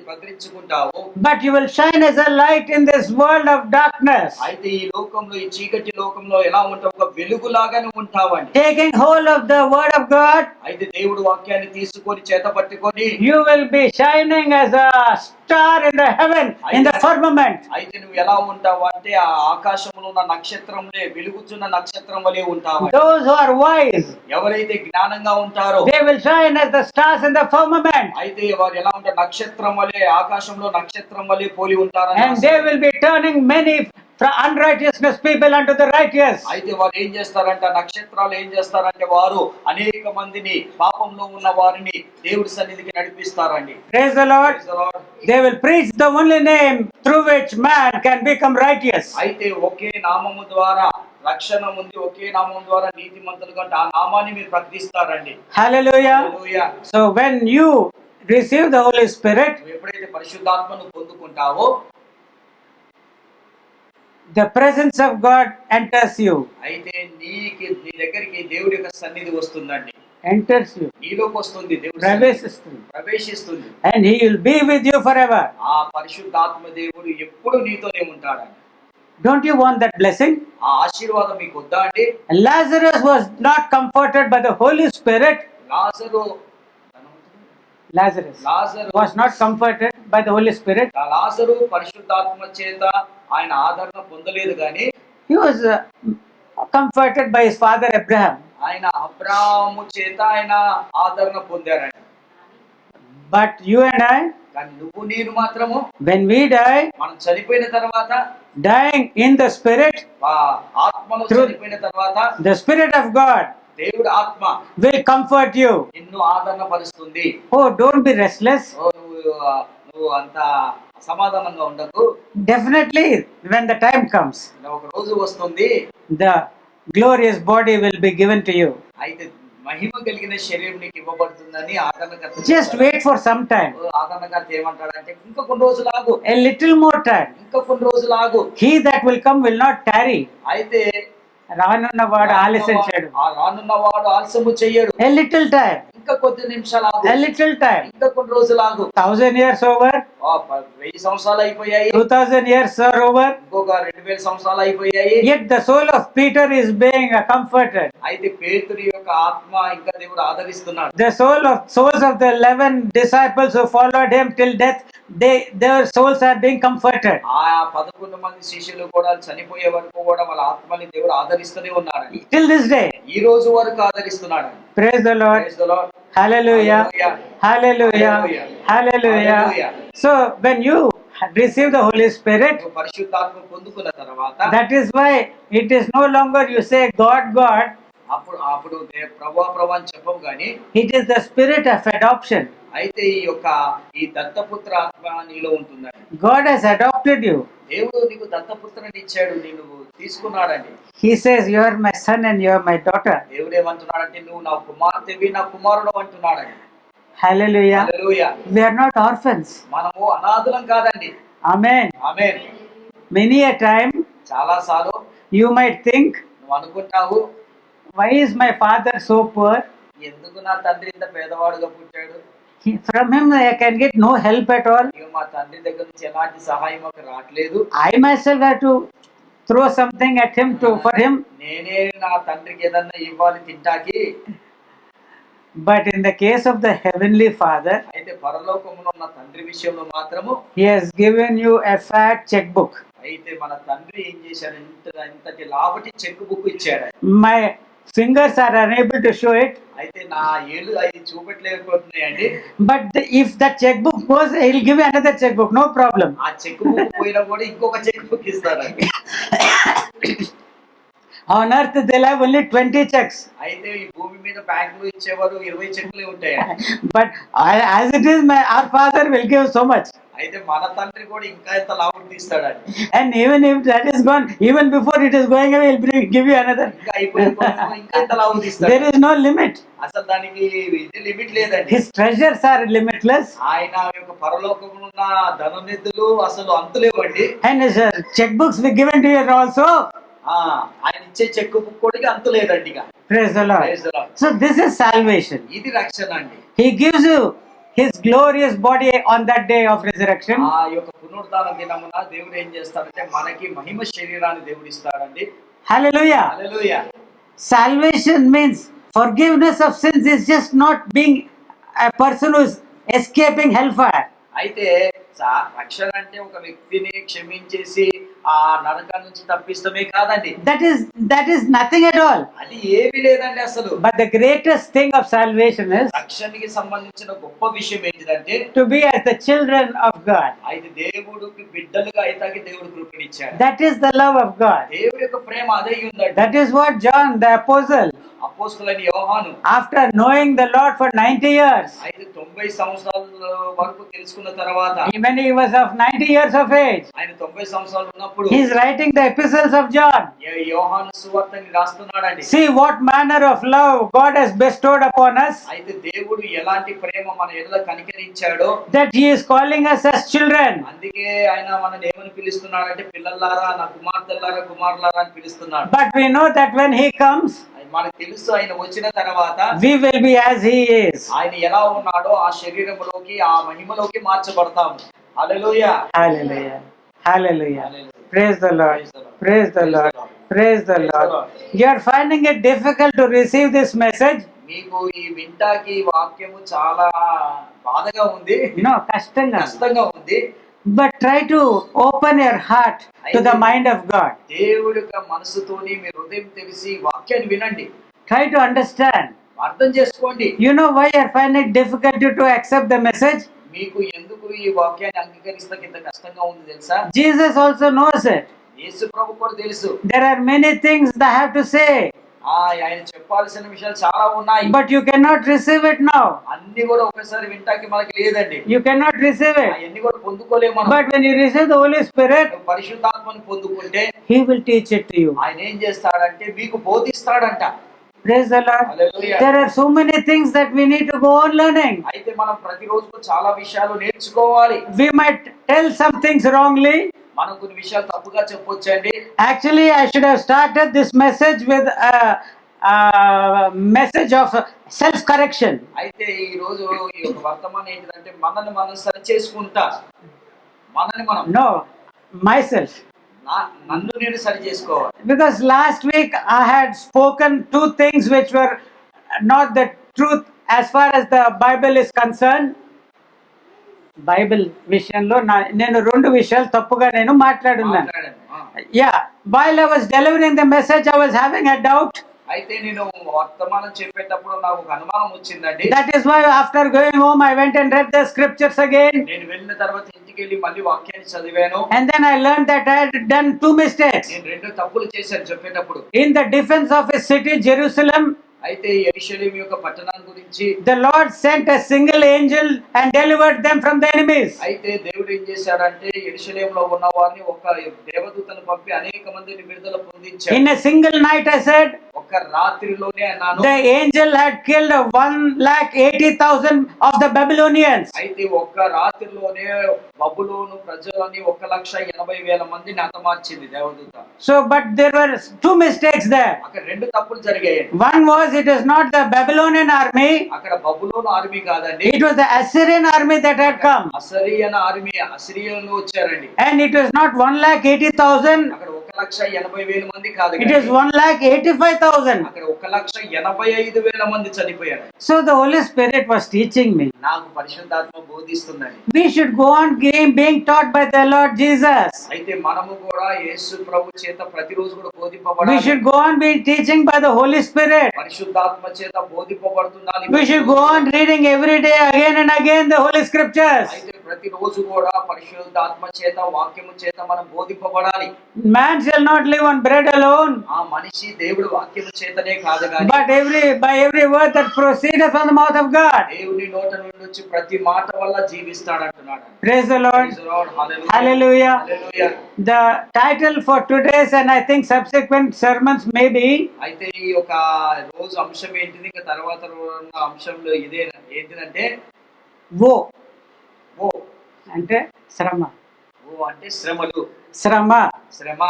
భద్రించుకుంటావు, but you will shine as a light in this world of darkness, అయితే ఈ లోకంలో, ఈ చీకటి లోకంలో ఎలా ఉంటావు? ఒక వెలుగులాగానే ఉంటావండి. taking hold of the word of God. అయితే దేవుడు వాక్యాన్ని తీసుకొని చేత పట్టుకొని You will be shining as a star in the heaven, in the firmament. అయితే నువ్వు ఎలా ఉంటావు అంటే ఆ ఆకాశంలో ఉన్న నక్షత్రంలే, వెలుగుచున్న నక్షత్రం వలె ఉంటావు. Those who are wise, ఎవరైతే జ్ఞానంగా ఉంటారో they will shine as the stars in the firmament, అయితే వారు ఎలా ఉంటారు? నక్షత్రం వలె, ఆకాశంలో నక్షత్రం వలె పోలి ఉంటారని. and they will be turning many from unrighteousness people unto the righteous. అయితే వారు ఏం చేస్తారంటే, నక్షత్రాలు ఏం చేస్తారంటే వారు అనేక మందిని, పాపంలో ఉన్న వారిని దేవుడి సన్నిధికి నడిపిస్తారండి. Praise the Lord. Praise the Lord. They will preach the only name through which man can become righteous. అయితే ఒకే నామము ద్వారా రక్షణ ఉంది, ఒకే నామం ద్వారా నీతిమంతులుగా ఆ నామాన్ని మీరు ప్రకటిస్తారండి. Hallelujah. Hallelujah. So when you receive the Holy Spirit, నువ్వు ఎప్పుడైతే పరిశుద్ధాత్మను పొందుకుంటావో the presence of God enters you. అయితే నీ దగ్గరికి దేవుడి యొక్క సన్నిధి వస్తుందండి. Enters you. నీలోకి వస్తుంది, దేవుడి సన్నిధి ప్రవేశిస్తుంది. And he will be with you forever. ఆ పరిశుద్ధాత్మ దేవుడు ఎప్పుడు నీతోనే ఉంటాడండి. Don't you want that blessing? ఆ ఆశీర్వాదం మీకు వద్దా అండి? Lazarus was not comforted by the Holy Spirit. Lazarus was not comforted by the Holy Spirit. లాజరు పరిశుద్ధాత్మ చేత ఆయన ఆదరణ పొందలేదు గాని He was comforted by his father Abraham. ఆయన అబ్రాహాము చేత ఆయన ఆదరణ పొందారండి. But you and I, కానీ నువ్వు నేను మాత్రము when we die, మనం చనిపోయిన తర్వాత, dying in the Spirit, ఆత్మలో చనిపోయిన తర్వాత, the Spirit of God దేవుడు ఆత్మ will comfort you. నిన్ను ఆదరణ పరుస్తుంది. Oh, don't be restless. నువ్వు అంత అసమాధానంగా ఉండకు. Definitely, when the time comes, ఒక రోజు వస్తుంది, the glorious body will be given to you. అయితే మహిమ కలిగిన శరీరం నీకు ఇవ్వబడుతుందని ఆదరణకర్త Just wait for some time, ఆదరణకర్త ఏమంటాడంటే ఇంకా కొన్ని రోజులు ఆగు, a little more time. ఇంకా కొన్ని రోజులు ఆగు. He that will come will not tarry. అయితే రానున్నవాడు ఆలస్యం చేయడు. ఆ రానున్నవాడు ఆలస్యము చెయ్యడు. A little time, ఇంకా కొద్ది నిమిషాలు ఆగు, a little time. ఇంకా కొన్ని రోజులు ఆగు. 1000 years over, 1000 సంవత్సరాలు అయిపోయాయి, 2000 years are over. ఇంకొక 2000 సంవత్సరాలు అయిపోయాయి. Yet the soul of Peter is being comforted. అయితే పేతురు యొక్క ఆత్మ ఇంకా దేవుడు ఆదరిస్తున్నాడు. The souls of the 11 disciples who followed him till death, their souls are being comforted. ఆ 11 మంది శిష్యులు కూడా చనిపోయే వరకు కూడా వాళ్ళ ఆత్మని దేవుడు ఆదరిస్తూనే ఉన్నాడు. Till this day. ఈ రోజు వరకు ఆదరిస్తున్నాడు. Praise the Lord. Praise the Lord. Hallelujah. Hallelujah. Hallelujah. So when you receive the Holy Spirit, నువ్వు పరిశుద్ధాత్మ పొందుకున్న తర్వాత that is why it is no longer you say God, God. అప్పుడు ప్రభు అని చెప్పం గాని It is the spirit of adoption. అయితే ఈ దత్తపుత్ర ఆత్మ నీలో ఉంటుందండి. God has adopted you. దేవుడు నీకు దత్తపుత్రుని ఇచ్చాడు, నేను తీసుకున్నాడండి. He says, you are my son and you are my daughter. దేవుడు ఏమంటున్నాడంటే నువ్వు నా కుమార్తెవి, నా కుమారుడు అంటున్నాడండి. Hallelujah. Hallelujah. We are not orphans. మనము అనాథులం కాదండి. Amen. Amen. Many a time చాలా సార్లు you might think, నువ్వు అనుకుంటావు, why is my father so poor? ఎందుకు నా తండ్రి ఇంత పేదవాడుగా పుట్టాడు, From him I can get no help at all. ఇక మా తండ్రి దగ్గర నుంచి ఎలాంటి సహాయం మాకు రావట్లేదు. I myself have to throw something at him for him. నేనే నా తండ్రికి ఏదన్నా ఇవ్వాలి తింటాకి. But in the case of the heavenly Father, అయితే పరలోకములో ఉన్న తండ్రి విషయంలో మాత్రము he has given you a fat checkbook. అయితే మన తండ్రి ఏం చేశాడు, ఇంతటి లాభటి చెక్ బుక్ ఇచ్చాడు. My fingers are unable to show it. అయితే నా ఏళ్ళు అవి చూపెట్టలేకపోతున్నాయండి. But if that checkbook goes, he will give you another checkbook, no problem. ఆ చెక్ బుక్ పోయినా కూడా ఇంకొక చెక్ బుక్ ఇస్తారండి. On earth they'll have only 20 checks. అయితే ఈ భూమి మీద బ్యాంకులు ఇచ్చేవారు 20 చెక్కులే ఉంటాయి. But as it is, our Father will give so much. అయితే మన తండ్రి కూడా ఇంకా ఎంత లాభం తీస్తాడండి. And even if that is gone, even before it is going away, he'll give you another. ఇంకా అయిపోయిన ఇంకా ఎంత లాభం తీస్తాడు. There is no limit. అసలు దానికి ఇది లిమిట్ లేదండి. His treasures are limitless. ఆయన యొక్క పరలోకములో ఉన్న ధననిధులు అసలు అంతులేవండి. And his checkbooks we given to you also. ఆయన ఇచ్చే చెక్ బుక్ కూడా అంతు లేదండి. Praise the Lord. Praise the Lord. So this is salvation. ఇది రక్షణ అండి. He gives you his glorious body on that day of resurrection. ఆ యొక్క పునరుద్ధాన దినమున దేవుడు ఏం చేస్తాడంటే మనకి మహిమ శరీరాన్ని దేవుడు ఇస్తాడండి. Hallelujah. Hallelujah. Salvation means forgiveness of sins is just not being a person who is escaping hellfire. అయితే రక్షణ అంటే ఒక వ్యక్తిని క్షమించేసి ఆ నరకం నుంచి తప్పిస్తమే కాదండి. That is nothing at all. అది ఏమీ లేదండి అసలు. But the greatest thing of salvation is రక్షణకి సంబంధించిన గొప్ప విషయం ఏంటిదంటే to be as the children of God. అయితే దేవుడికి బిడ్డలుగా అయితే దేవుడు కృపనిచ్చాడు. That is the love of God. దేవుడి యొక్క ప్రేమ అదే ఉందండి. That is what John the apostle, అపోస్తలుడైన యోహాను after knowing the Lord for 90 years, అయితే 90 సంవత్సరాల వరకు తెలుసుకున్న తర్వాత when he was of 90 years of age, ఆయన 90 సంవత్సరాలు ఉన్నప్పుడు he is writing the epistles of John. యోహాను సువార్తని రాస్తున్నాడండి. See what manner of love God has bestowed upon us, అయితే దేవుడు ఎలాంటి ప్రేమ మన ఎడల కనికరించాడో, that he is calling us as children. అందుకే ఆయన మనల్ని ఏమని పిలుస్తున్నాడంటే పిల్లలారా, నా కుమార్తెలారా, కుమారులారా అని పిలుస్తున్నాడు. But we know that when he comes, మనకు తెలుసు ఆయన వచ్చిన తర్వాత we will be as he is. ఆయన ఎలా ఉన్నాడో ఆ శరీరంలోకి ఆ మహిమలోకి మార్చబడతాము. హల్లెలూయా. Hallelujah. Hallelujah. Praise the Lord. Praise the Lord. Praise the Lord. You are finding it difficult to receive this message? మీకు ఈ వింటాకి వాక్యము చాలా బాధగా ఉంది, కష్టంగా ఉంది. But try to open your heart to the mind of God. దేవుడి యొక్క మనసుతోని మీ హృదయం తెలిసి వాక్యాన్ని వినండి. Try to understand. అర్థం చేసుకోండి. You know why you are finding it difficult to accept the message? మీకు ఎందుకు ఈ వాక్యాన్ని అంగీకరిస్తాక ఇంత కష్టంగా ఉంది తెలుసా? Jesus also knows it. యేసు ప్రభు కూడా తెలుసు. There are many things that I have to say. ఆయన చెప్పాల్సిన విషయాలు చాలా ఉన్నాయి. But you cannot receive it now. అన్ని కూడా ఒకసారి వింటాకి మనకి లేదండి. You cannot receive it. అన్ని కూడా పొందుకోలేము మనం. But when you receive the Holy Spirit, పరిశుద్ధాత్మ పరిశుద్ధాత్మను పొందుకుంటే He will teach it to you. ఆయన ఏం చేస్తాడంటే మీకు బోధిస్తాడంట. Praise the Lord. Hallelujah. There are so many things that we need to go on learning. అయితే మనం ప్రతిరోజు చాలా విషయాలు నేర్చుకోవాలి. We might tell some things wrongly. మనం కొన్ని విషయాలు తప్పుగా చెప్పొచ్చండి. Actually, I should have started this message with a message of self-correction. అయితే ఈ రోజు ఈ యొక్క వర్తమానం ఏంటంటే మనల్ని మనం సరి చేసుకుంటా, మనల్ని మనం No, myself. నన్ను నేను సరి చేసుకోవాలి. Because last week I had spoken two things which were not the truth as far as the Bible is concerned. Bible విషయంలో నేను రెండు విషయాలు తప్పుగా నేను మాట్లాడున్నాను. Yeah, while I was delivering the message, I was having a doubt. అయితే నేను వర్తమానం చెప్పేటప్పుడు నాకు ఒక అనుమానం వచ్చిందండి. That is why after going home I went and read the scriptures again. నేను వెళ్ళిన తర్వాత ఇంటికి వెళ్ళి మళ్ళీ వాక్యాన్ని చదివాను. And then I learned that I had done two mistakes. నేను రెండు తప్పులు చేశాను చెప్పేటప్పుడు. In the defense of his city Jerusalem, అయితే యెరూషలేము యొక్క పట్టణాన్ని గురించి the Lord sent a single angel and delivered them from the enemies. అయితే దేవుడు ఏం చేశాడంటే యెరూషలేములో ఉన్న వారిని ఒక దేవదూతను పంపి అనేక మందిని విడుదల పొందించాడు. In a single night, I said, ఒక రాత్రిలోనే అన్నాను, the angel had killed 1,80,000 of the Babylonians. అయితే ఒక్క రాత్రిలోనే బబులోను ప్రజలని 1,80,000 మందిని హతమార్చింది దేవదూత. So, but there were two mistakes there. అక్కడ రెండు తప్పులు జరిగాయి. One was, it is not the Babylonian army, అక్కడ బబులోను ఆర్మీ కాదండి, it was the Assyrian army that had come. Assyrian army, అసిరియన్లు వచ్చారండి. And it was not 1,80,000, అక్కడ 1,80,000 మంది కాదు, it is 1,85,000. అక్కడ 1,85,000 మంది చనిపోయారు. So the Holy Spirit was teaching me. నాకు పరిశుద్ధాత్మ బోధిస్తుందని. We should go on being taught by the Lord Jesus. అయితే మనము కూడా యేసు ప్రభు చేత ప్రతిరోజు కూడా We బోధింపబడాలి. should go on being teaching by the Holy Spirit. పరిశుద్ధాత్మ చేత బోధింపబడుతుండాలి. We should go on reading every day again and again the Holy Scriptures. అయితే ప్రతిరోజు కూడా పరిశుద్ధాత్మ చేత వాక్యము చేత మనం బోధింపబడాలి. Man shall not live on bread alone, ఆ మనిషి దేవుడు వాక్యము చేతనే కాదు గాని but by every word that proceedeth from the mouth of God. దేవుని నోట నుండి వచ్చి ప్రతి మాట వల్ల జీవిస్తాడంటున్నాడు. Praise the Lord. Praise the Lord. Hallelujah. Hallelujah. Hallelujah. The title for today's and I think subsequent sermons may be అయితే ఈ యొక్క రోజు అంశం ఏంటిది, ఇంకా తర్వాత ఉన్న అంశంలో ఇదే ఏంటిదంటే Woe. ఓ అంటే శ్రమ. ఓ అంటే శ్రమలు, శ్రమ. శ్రమ.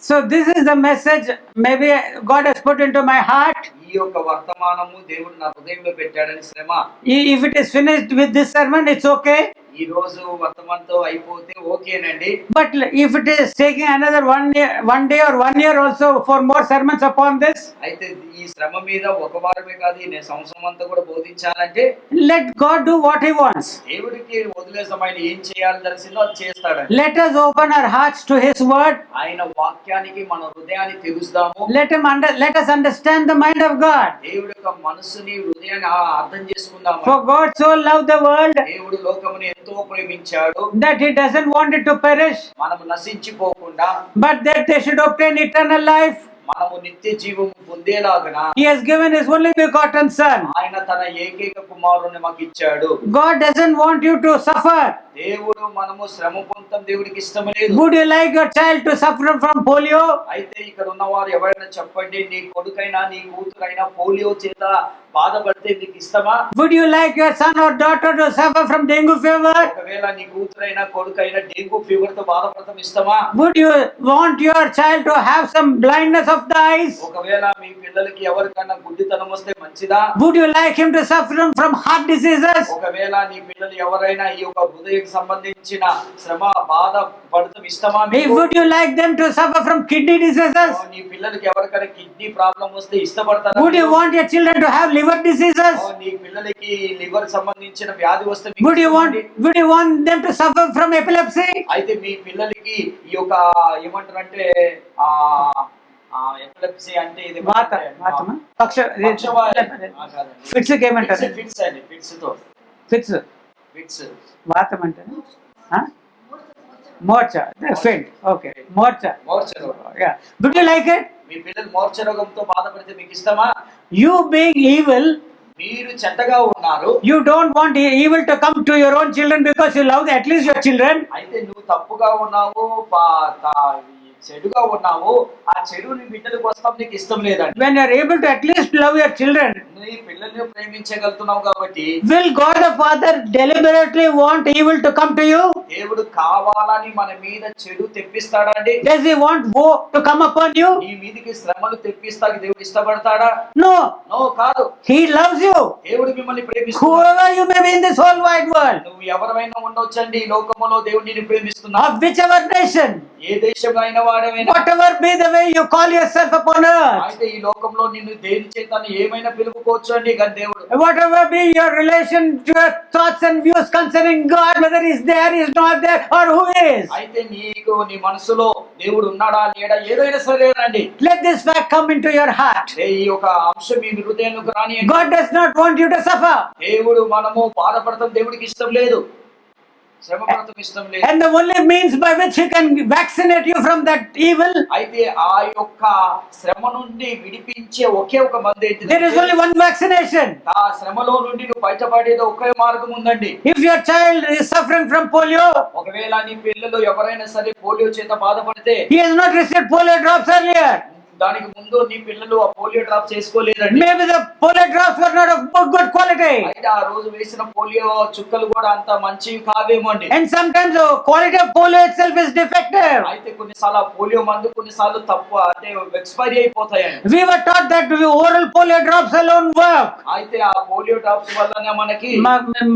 So this is the message maybe God has put into my heart. ఈ యొక్క వర్తమానము దేవుడు నా హృదయంలో పెట్టాడని శ్రమ. If it is finished with this sermon, it's okay. ఈ రోజు వర్తమానంతో అయిపోతే ఓకేనండి. But if it is taking another 1 day or 1 year also for more sermons upon this, అయితే ఈ శ్రమ మీద ఒక వారమే కాదు, ఈ సంవత్సరం అంతా కూడా బోధించాలంటే let God do what He wants. దేవుడికి వదిలేసాం, ఆయన ఏం చేయాలి తెలిసిందో అది చేస్తాడండి. Let us open our hearts to His word. ఆయన వాక్యానికి మన హృదయాన్ని తెరుస్తాము. Let us understand the mind of God. దేవుడి యొక్క మనసుని హృదయాన్ని అర్థం చేసుకుందాము. For God so loved the world దేవుడు లోకముని ఎంతో ప్రేమించాడు, that He doesn't want it to perish, మనము నశించిపోకుండా but that they should obtain eternal life. మనము నిత్య జీవము పొందేలాగున He has given His only begotten Son. ఆయన తన ఏకైక కుమారుని మాకు ఇచ్చాడు. God doesn't want you to suffer. దేవుడు మనము శ్రమ పొందడం దేవుడికి ఇష్టం లేదు. Would you like your child to suffer from polio? అయితే ఇక్కడ ఉన్నవారు ఎవరైనా చెప్పండి, నీ కొడుకైనా నీ కూతురైనా పోలియో చేత బాధపడితే నీకు ఇష్టమా? Would you like your son or daughter to suffer from dengue fever? ఒకవేళ నీ కూతురైనా కొడుకైనా డెంగ్యూ ఫీవర్ తో బాధపడటం ఇష్టమా? Would you want your child to have some blindness of the eyes? ఒకవేళ మీ పిల్లలకి ఎవరికైనా గుడ్డితనం వస్తే మంచిదా? Would you like him to suffer from heart diseases? ఒకవేళ నీ పిల్లలు ఎవరైనా ఈ యొక్క హృదయం సంబంధించిన శ్రమ బాధ పడటం ఇష్టమా? Would you like them to suffer from kidney diseases? నీ పిల్లలకి ఎవరికైనా కిడ్నీ ప్రాబ్లం వస్తే ఇష్టపడతారా? Would you want your children to have liver diseases? నీ పిల్లలకి లివర్ సంబంధించిన వ్యాధి వస్తే Would you want them to suffer from epilepsy? అయితే మీ పిల్లలకి ఈ యొక్క ఏమంటారంటే ఎపిలెప్సీ అంటే ఇది వాతమా? ఫిట్స్ ఏమంటారు? ఫిట్స్ అండి, ఫిట్స్ వాతం అంటే Morcha. Fit. Okay, Morcha. Yeah. Would you like it? మీ పిల్లలు మోర్చ రోగంతో బాధపడితే మీకు ఇష్టమా? You being evil, మీరు చెడ్డగా ఉన్న అన్నారు. You don't want evil to come to your own children because you love at least your children. అయితే నువ్వు తప్పుగా ఉన్నావు, చెడుగా ఉన్నావు, ఆ చెడు నీ బిడ్డలకు వస్తాం నీకు ఇష్టం లేదండి. When you are able to at least love your children, నీ పిల్లల్ని ప్రేమించగలుగుతున్నావు కాబట్టి will God the Father deliberately want evil to come to you? దేవుడు కావాలని మన మీద చెడు తెప్పిస్తాడండి? Does he want woe to come upon you? నీ మీదికి శ్రమలు తెప్పిస్తాకి దేవుడు ఇష్టపడతాడా? No. నో, కాదు. He loves you. దేవుడు మిమ్మల్ని ప్రేమిస్తున్నాడు. Whoever you may be in this whole wide world, నువ్వు ఎవరైనా ఉండొచ్చండి ఈ లోకములో, దేవుడు నిన్ను ప్రేమిస్తున్నాడు. of whichever nation, ఏ దేశంలో అయిన వాడమైనా, whatever be the way you call yourself upon earth, అయితే ఈ లోకంలో నిన్ను దేని చేత ఏమైనా పిలుపుకోవచ్చు అండి. కానీ దేవుడు whatever be your relation, your thoughts and views concerning God, whether he's there, he's not there, or who is, అయితే నీకు నీ మనసులో దేవుడు ఉన్నాడా లేడా ఏదైనా సరేనండి, let this fact come into your heart. ఈ యొక్క అంశం మీ హృదయానికి రాని. God does not want you to suffer. దేవుడు మనము బాధపడతాం దేవుడికి ఇష్టం లేదు, శ్రమ పడతాం ఇష్టం లేదు. And the only means by which he can vaccinate you from that evil, అయితే ఆ యొక్క శ్రమ నుండి విడిపించే ఒకే ఒక మందు ఏంటిది? there is only one vaccination. ఆ శ్రమలో నుండి నువ్వు బయటపడేది ఒకే మార్గం ఉందండి. If your child is suffering from polio, ఒకవేళ నీ పిల్లలు ఎవరైనా సరే పోలియో చేత బాధపడితే, he has not received polio drops earlier. దానికి ముందు నీ పిల్లలు ఆ పోలియో డ్రాప్స్ వేసుకోలేదండి. Maybe the polio drops were not of good quality. అయితే ఆ రోజు వేసిన పోలియో చుక్కలు కూడా అంత మంచివి కావేమో అండి. And sometimes the quality of polio itself is defective. అయితే కొన్నిసార్లు ఆ పోలియో మందు కొన్నిసార్లు తప్పు అంటే ఎక్స్పైరీ అయిపోతాయండి. We were taught that oral polio drops alone work. అయితే ఆ పోలియో డ్రాప్స్ వల్లనే మనకి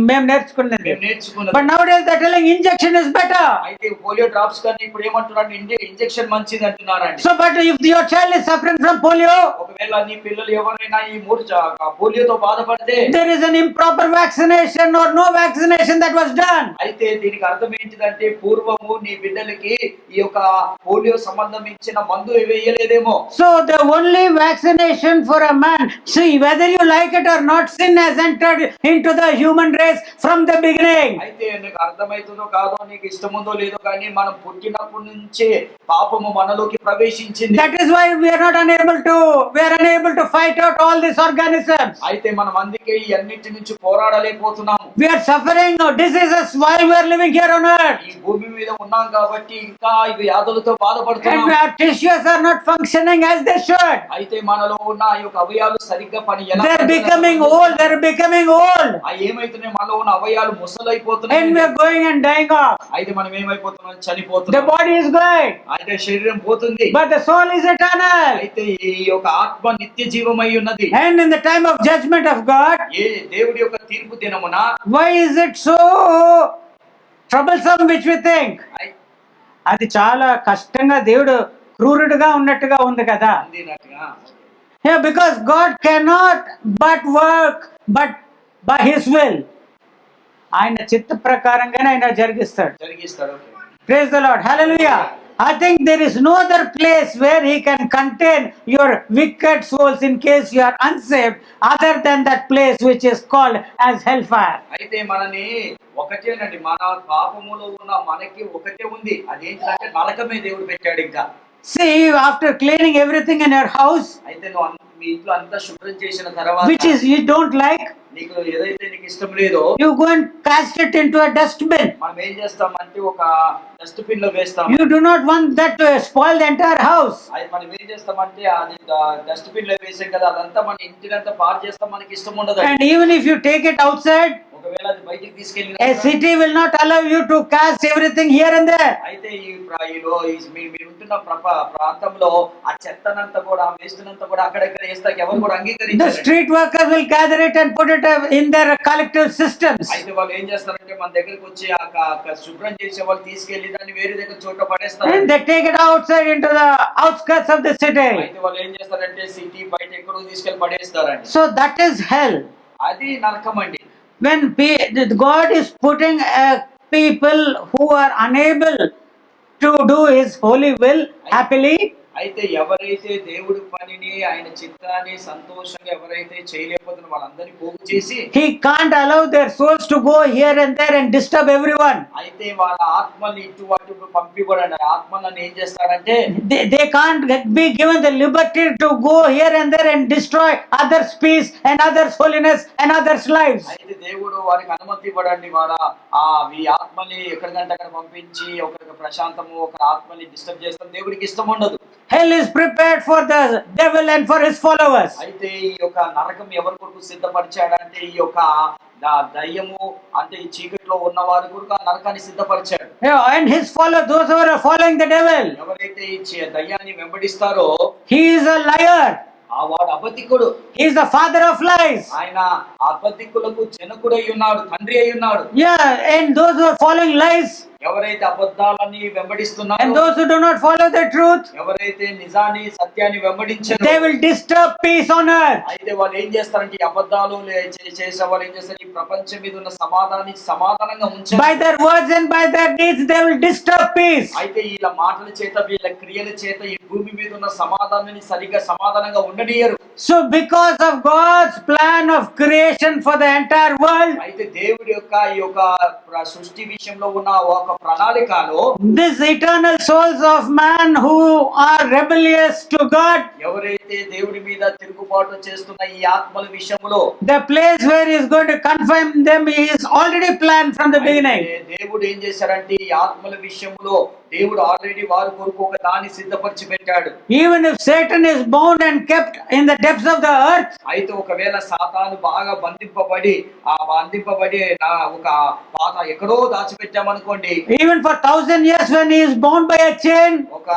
మేము నేర్చుకున్నది. మేము నేర్చుకున్నది. But nowadays they're telling injection is better. అయితే పోలియో డ్రాప్స్ కానీ ఇప్పుడు ఏమంటున్నారు, ఇంజెక్షన్ మంచిది అంటున్నారండి. So but if your child is suffering from polio, ఒకవేళ నీ పిల్లలు ఎవరైనా ఈ పోలియోతో బాధపడితే, there is an improper vaccination or no vaccination that was done. అయితే దీనికి అర్థం ఏంటిదంటే పూర్వము నీ బిడ్డలకి ఈ యొక్క పోలియో సంబంధించిన మందు వేయలేదేమో. So the only vaccination for a man, see whether you like it or not, sin has entered into the human race from the beginning. అయితే నీకు అర్థమవుతుందో కాదో, నీకు ఇష్టముందో లేదో కానీ మనం పుట్టినప్పటి నుంచే పాపము మనలోకి ప్రవేశించింది. That is why we are unable to fight out all these organisms. అయితే మనం అందుకే ఈ అన్నిటి నుంచి పోరాడలేకపోతున్నాము. We are suffering diseases while we are living here on earth. ఈ భూమి మీద ఉన్నాం కాబట్టి ఇంకా ఈ వ్యాధులతో And బాధపడుతున్నాం. our tissues are not functioning as they should. అయితే మనలో ఉన్న ఈ యొక్క అవయాలు సరిగ్గా పని ఎలా They are becoming old. అవి ఏమైతున్నాయి, మనలో ఉన్న అవయాలు ముసలైపోతున్నాయి. And we are going and dying off. అయితే మనం ఏమైపోతున్నాం, The చనిపోతున్నాం. body is going, అయితే శరీరం పోతుంది, but the soul is eternal. అయితే ఈ యొక్క ఆత్మ నిత్య జీవమై ఉన్నది. And in the time of judgment of God, ఏ దేవుడి యొక్క తీర్పు దినమున why is it so troublesome which we think? అది చాలా కష్టంగా దేవుడు క్రూరుడుగా ఉన్నట్టుగా ఉంది కదా. అందినట్టుగా Yeah, because God cannot but work but by his will. ఆయన చిత్త ప్రకారంగానే ఆయన జరిగిస్తాడు. జరిగిస్తాడు. Praise the Lord. Hallelujah. I think there is no other place where he can contain your wicked souls in case you are unsaved other than that place which is called as hellfire. అయితే మనని ఒకటేనండి, మన పాపములో ఉన్న మనకి ఒకటే ఉంది, అదేంటంటే నరకమే దేవుడు పెట్టాడు. ఇంకా See, after cleaning everything in your house, అయితే నువ్వు మీ ఇంట్లో అంతా శుభ్రం చేసిన తర్వాత which is you don't like, నీకు ఏదైతే నీకు ఇష్టం లేదో you go and cast it into a dustbin. మనం ఏం చేస్తామంటే ఒక డస్ట్బిన్ లో వేస్తాం. You do not want that to spoil the entire house. అది మనం ఏం చేస్తామంటే అది డస్ట్బిన్ లో వేసాం కదా, అదంతా మన ఇంటినంతా పాడు చేస్తాం, మనకి ఇష్టం ఉండదు. And even if you take it outside, ఒకవేళ అది బయటికి తీసుకెళ్ళిన a city will not allow you to cast everything here and there. అయితే మీరు ఉంటున్న ప్రాంతంలో ఆ చెత్తనంతా కూడా, ఆ వేస్ట్నంతా కూడా అక్కడెక్కడ వేస్తాక ఎవరు కూడా The అంగీకరించారు. street workers will gather it and put it in their collective systems. అయితే వాళ్ళు ఏం చేస్తారంటే మన దగ్గరికి వచ్చి ఆ శుభ్రం చేసే వాళ్ళు తీసుకెళ్లి దాన్ని వేరే దగ్గర చోట పడేస్తారు. And they take it outside into the outskirts of the city. అయితే వాళ్ళు ఏం చేస్తారంటే సిటీ బయట ఎక్కడో తీసుకెళ్లి పడేస్తారండి. So that is hell. అది నరకం అండి. When God is putting people who are unable to do his holy will happily, అయితే ఎవరైతే దేవుడి పనిని ఆయన చిత్తాన్ని సంతోషంగా ఎవరైతే చేయలేకపోతున్న వాళ్ళందరినీ పోగు చేసి He can't allow their souls to go here and there and disturb everyone. అయితే వాళ్ళ ఆత్మల్ని ఇటు అటు పంపివ్వడండి. ఆత్మలను ఏం చేస్తాడంటే They can't be given the liberty to go here and there and destroy others' peace and others' holiness and others' lives. అయితే దేవుడు వారికి అనుమతి ఇవ్వడండి. వాళ్ళ ఈ ఆత్మని ఎక్కడికంటే అక్కడ పంపించి ఒకరికి ప్రశాంతము ఒక ఆత్మని డిస్టర్బ్ చేస్తాం దేవుడికి ఇష్టం ఉండదు. Hell is prepared for the devil and for his followers. అయితే ఈ యొక్క నరకం ఎవరి కొరకు సిద్ధపరిచాడంటే ఈ యొక్క దయ్యము అంటే ఈ చీకట్లో ఉన్న వారి కొరకు ఆ నరకాన్ని సిద్ధపరిచాడు. And his followers, those who are following the devil, ఎవరైతే ఈ దయ్యాన్ని వెంబడిస్తారో he is a liar. ఆ వాడు అబద్ధికుడు. He is the father of lies. ఆయన అబద్ధికులకు జనకుడై ఉన్నాడు, తండ్రి అయి ఉన్నాడు. Yeah, and those who are following lies ఎవరైతే అబద్ధాలని వెంబడిస్తున్నారో and those who do not follow the truth, ఎవరైతే నిజాన్ని సత్యాన్ని వెంబడించారో they will disturb peace on earth. అయితే వాళ్ళు ఏం చేస్తారంటే ఈ అబద్ధాలు చేసే వాళ్ళు ఏం చేస్తారు, ఈ ప్రపంచం మీద ఉన్న సమాధానంగా ఉంచారు. By their words and by their deeds, they will disturb peace. అయితే వీళ్ళ మాటల చేత వీళ్ళ క్రియల చేత ఈ భూమి మీద ఉన్న సమాధానాన్ని సరిగా సమాధానంగా ఉండనియరు. So because of God's plan of creation for the entire world, అయితే దేవుడి యొక్క ఈ యొక్క సృష్టి విషయంలో ఉన్న ఒక ప్రణాళికలో these eternal souls of man who are rebellious to God, ఎవరైతే దేవుడి మీద తిరుగుబాటు చేస్తున్న ఈ ఆత్మల విషయంలో the place where he is going to confine them is already planned from the beginning. దేవుడు ఏం చేశారంటే ఈ ఆత్మల విషయంలో దేవుడు ఆల్రెడీ వారి కొరకు ఒక దాన్ని సిద్ధపరిచి పెట్టాడు. Even if Satan is bound and kept in the depths of the earth, అయితే ఒకవేళ సాతాను బాగా బంధింపబడి ఒక పాత ఎక్కడో దాచిపెట్టామనుకోండి, even for 1,000 years when he is bound by a chain, ఒక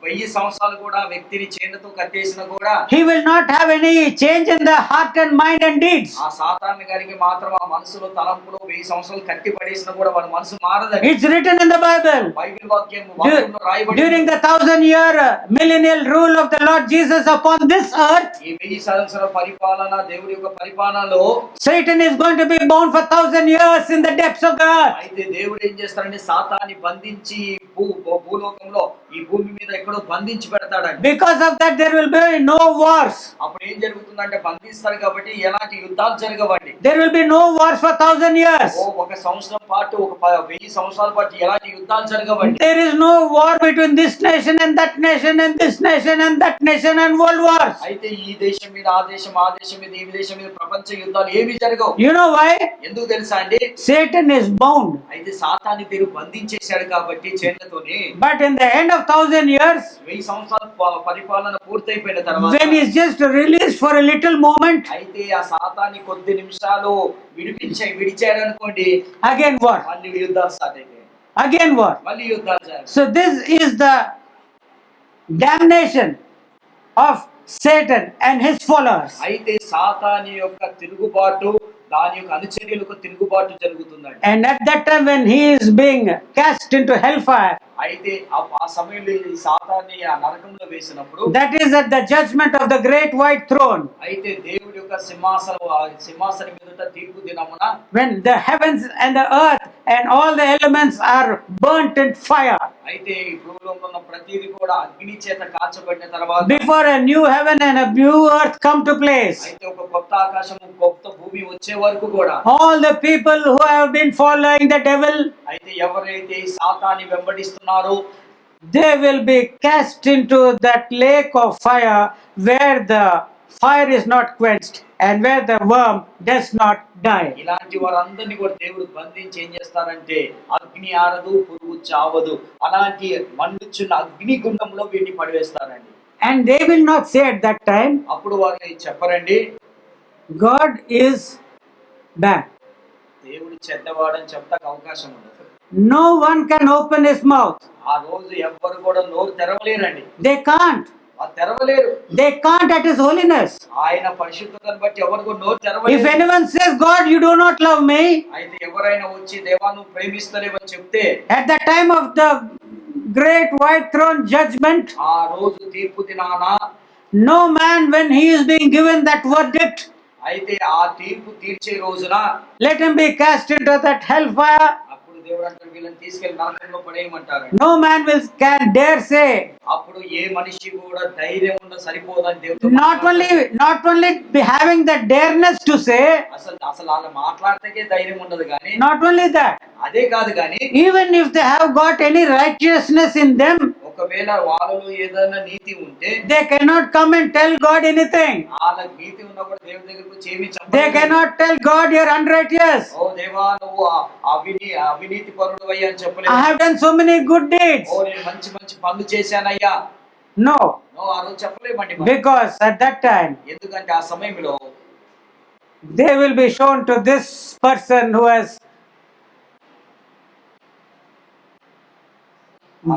1000 సంవత్సరాలు కూడా వ్యక్తిని చైన్లతో కట్టేసినా కూడా he will not have any change in the heart and mind and deeds. ఆ సాతాను గారికి మాత్రం ఆ మనసులో తలంపులో 1000 సంవత్సరాలు కట్టి పడేసినా కూడా వాడి మనసు మారదని It's written in the Bible. Bible వాక్యంలో రాయబడి During the 1,000-year millennial rule of the Lord Jesus upon this earth, ఈ 1000 సంవత్సరాల పరిపాలన దేవుడి యొక్క పరిపాలనలో Satan is going to be bound for 1,000 years in the depths of the earth. అయితే దేవుడు ఏం చేస్తాడంటే సాతాన్ని బంధించి భూలోకంలో ఈ భూమి మీద ఎక్కడో బంధించి పెడతాడండి. Because of that, there will be no wars. అప్పుడు ఏం జరుగుతుందంటే బంధిస్తారు కాబట్టి ఎలాంటి యుద్ధాలు జరగవండి. There will be no wars for 1,000 years. ఒక సంవత్సరం పాటు ఒక 1000 సంవత్సరాల పాటు ఎలాంటి యుద్ధాలు జరగవండి. There is no war between this nation and that nation and this nation and that nation and world wars. అయితే ఈ దేశం మీద ఆ దేశం మీద ఈ దేశం మీద ప్రపంచ యుద్ధాలు ఏమీ జరగవు. You know why? ఎందుకు తెలుసా అండి? Satan is bound. అయితే సాతాన్ని దేవుడు బంధించేశాడు కాబట్టి చైన్లతోని. But in the end of 1,000 years, 1000 సంవత్సరాల పరిపాలన పూర్తయిపోయిన తర్వాత when he is just released for a little moment, అయితే ఆ సాతాన్ని కొద్ది నిమిషాలు విడిచాడు అనుకోండి, again war. మళ్ళీ యుద్ధాలు స్టార్ట్ అయిపోయాయి. Again war. మళ్ళీ యుద్ధాలు జరుగుతాయి. So this is the damnation of Satan and his followers. అయితే సాతాని యొక్క తిరుగుబాటు దాని యొక్క అనుచరులకు తిరుగుబాటు జరుగుతుందండి. And at that time when he is being cast into hellfire, అయితే ఆ సమయంలో ఈ సాతాన్ని ఆ నరకంలో వేసినప్పుడు that is at the judgment of the great white throne, అయితే దేవుడి యొక్క సింహాసనం మీదట తీర్పు దినమున when the heavens and the earth and all the elements are burnt in fire, అయితే ఈ భూమిలో ఉన్న ప్రతిదీ కూడా అగ్ని చేత కాల్చబడిన తర్వాత before a new heaven and a new earth come to place, అయితే ఒక కొత్త ఆకాశము కొత్త భూమి వచ్చే వరకు కూడా all the people who have been following the devil, అయితే ఎవరైతే ఈ సాతాన్ని వెంబడిస్తున్నారో they will be cast into that lake of fire where the fire is not quenched and where the worm does not die. ఇలాంటి వారందరినీ కూడా దేవుడు బంధించి ఏం చేస్తారంటే అగ్ని ఆరదు, పురుగు చావదు, అలాంటి మండుచున్న అగ్ని గుండంలో వీటిని పడివేస్తారండి. And they will not say at that time, అప్పుడు వారు చెప్పరండి God is bad. దేవుడు చెడ్డవాడని చెప్తాకు అవకాశం ఉండదు. No one can open his mouth. ఆ రోజు ఎవ్వరు కూడా నోరు తెరవలేరండి. They can't. తెరవలేరు. They can't at his holiness. ఆయన పరిశుద్ధతను బట్టి ఎవరు కూడా నోరు తెరవలేరు. If anyone says, God, you do not love me, అయితే ఎవరైనా వచ్చి దేవా నువ్వు ప్రేమిస్తలేవని చెప్తే at the time of the great white throne judgment, ఆ రోజు తీర్పు దినాన no man, when he is being given that verdict, అయితే ఆ తీర్పు తీర్చే రోజున let him be cast into that hellfire. అప్పుడు దేవుడు అంటారు వీళ్ళని తీసుకెళ్లి నరకంలో పడేయమంటారు. No man can dare say. అప్పుడు ఏ మనిషి కూడా ధైర్యం ఉండ సరిపోదని దేవుడు Not only be having the dareness to say. అసలు వాళ్ళు మాట్లాడతాకే ధైర్యం ఉండదు కానీ. Not only that. అదే కాదు కానీ. Even if they have got any righteousness in them. ఒకవేళ వాళ్ళలో ఏదైనా నీతి ఉంటే. They cannot come and tell God anything. వాళ్ళకి నీతి ఉన్నా కూడా దేవుడి దగ్గరకు చేమి చెప్పలేరు. They cannot tell God you are unrighteous. ఓ దేవా నువ్వు అవినీతి పరుడవయ్యా అని చెప్పలేరు. I have done so many good deeds. ఓ నేను మంచి మంచి పనులు చేశానయ్యా. No. ఆ రోజు చెప్పలేమండి. Because at that time. ఎందుకంటే ఆ సమయంలో. They will be shown to this person who has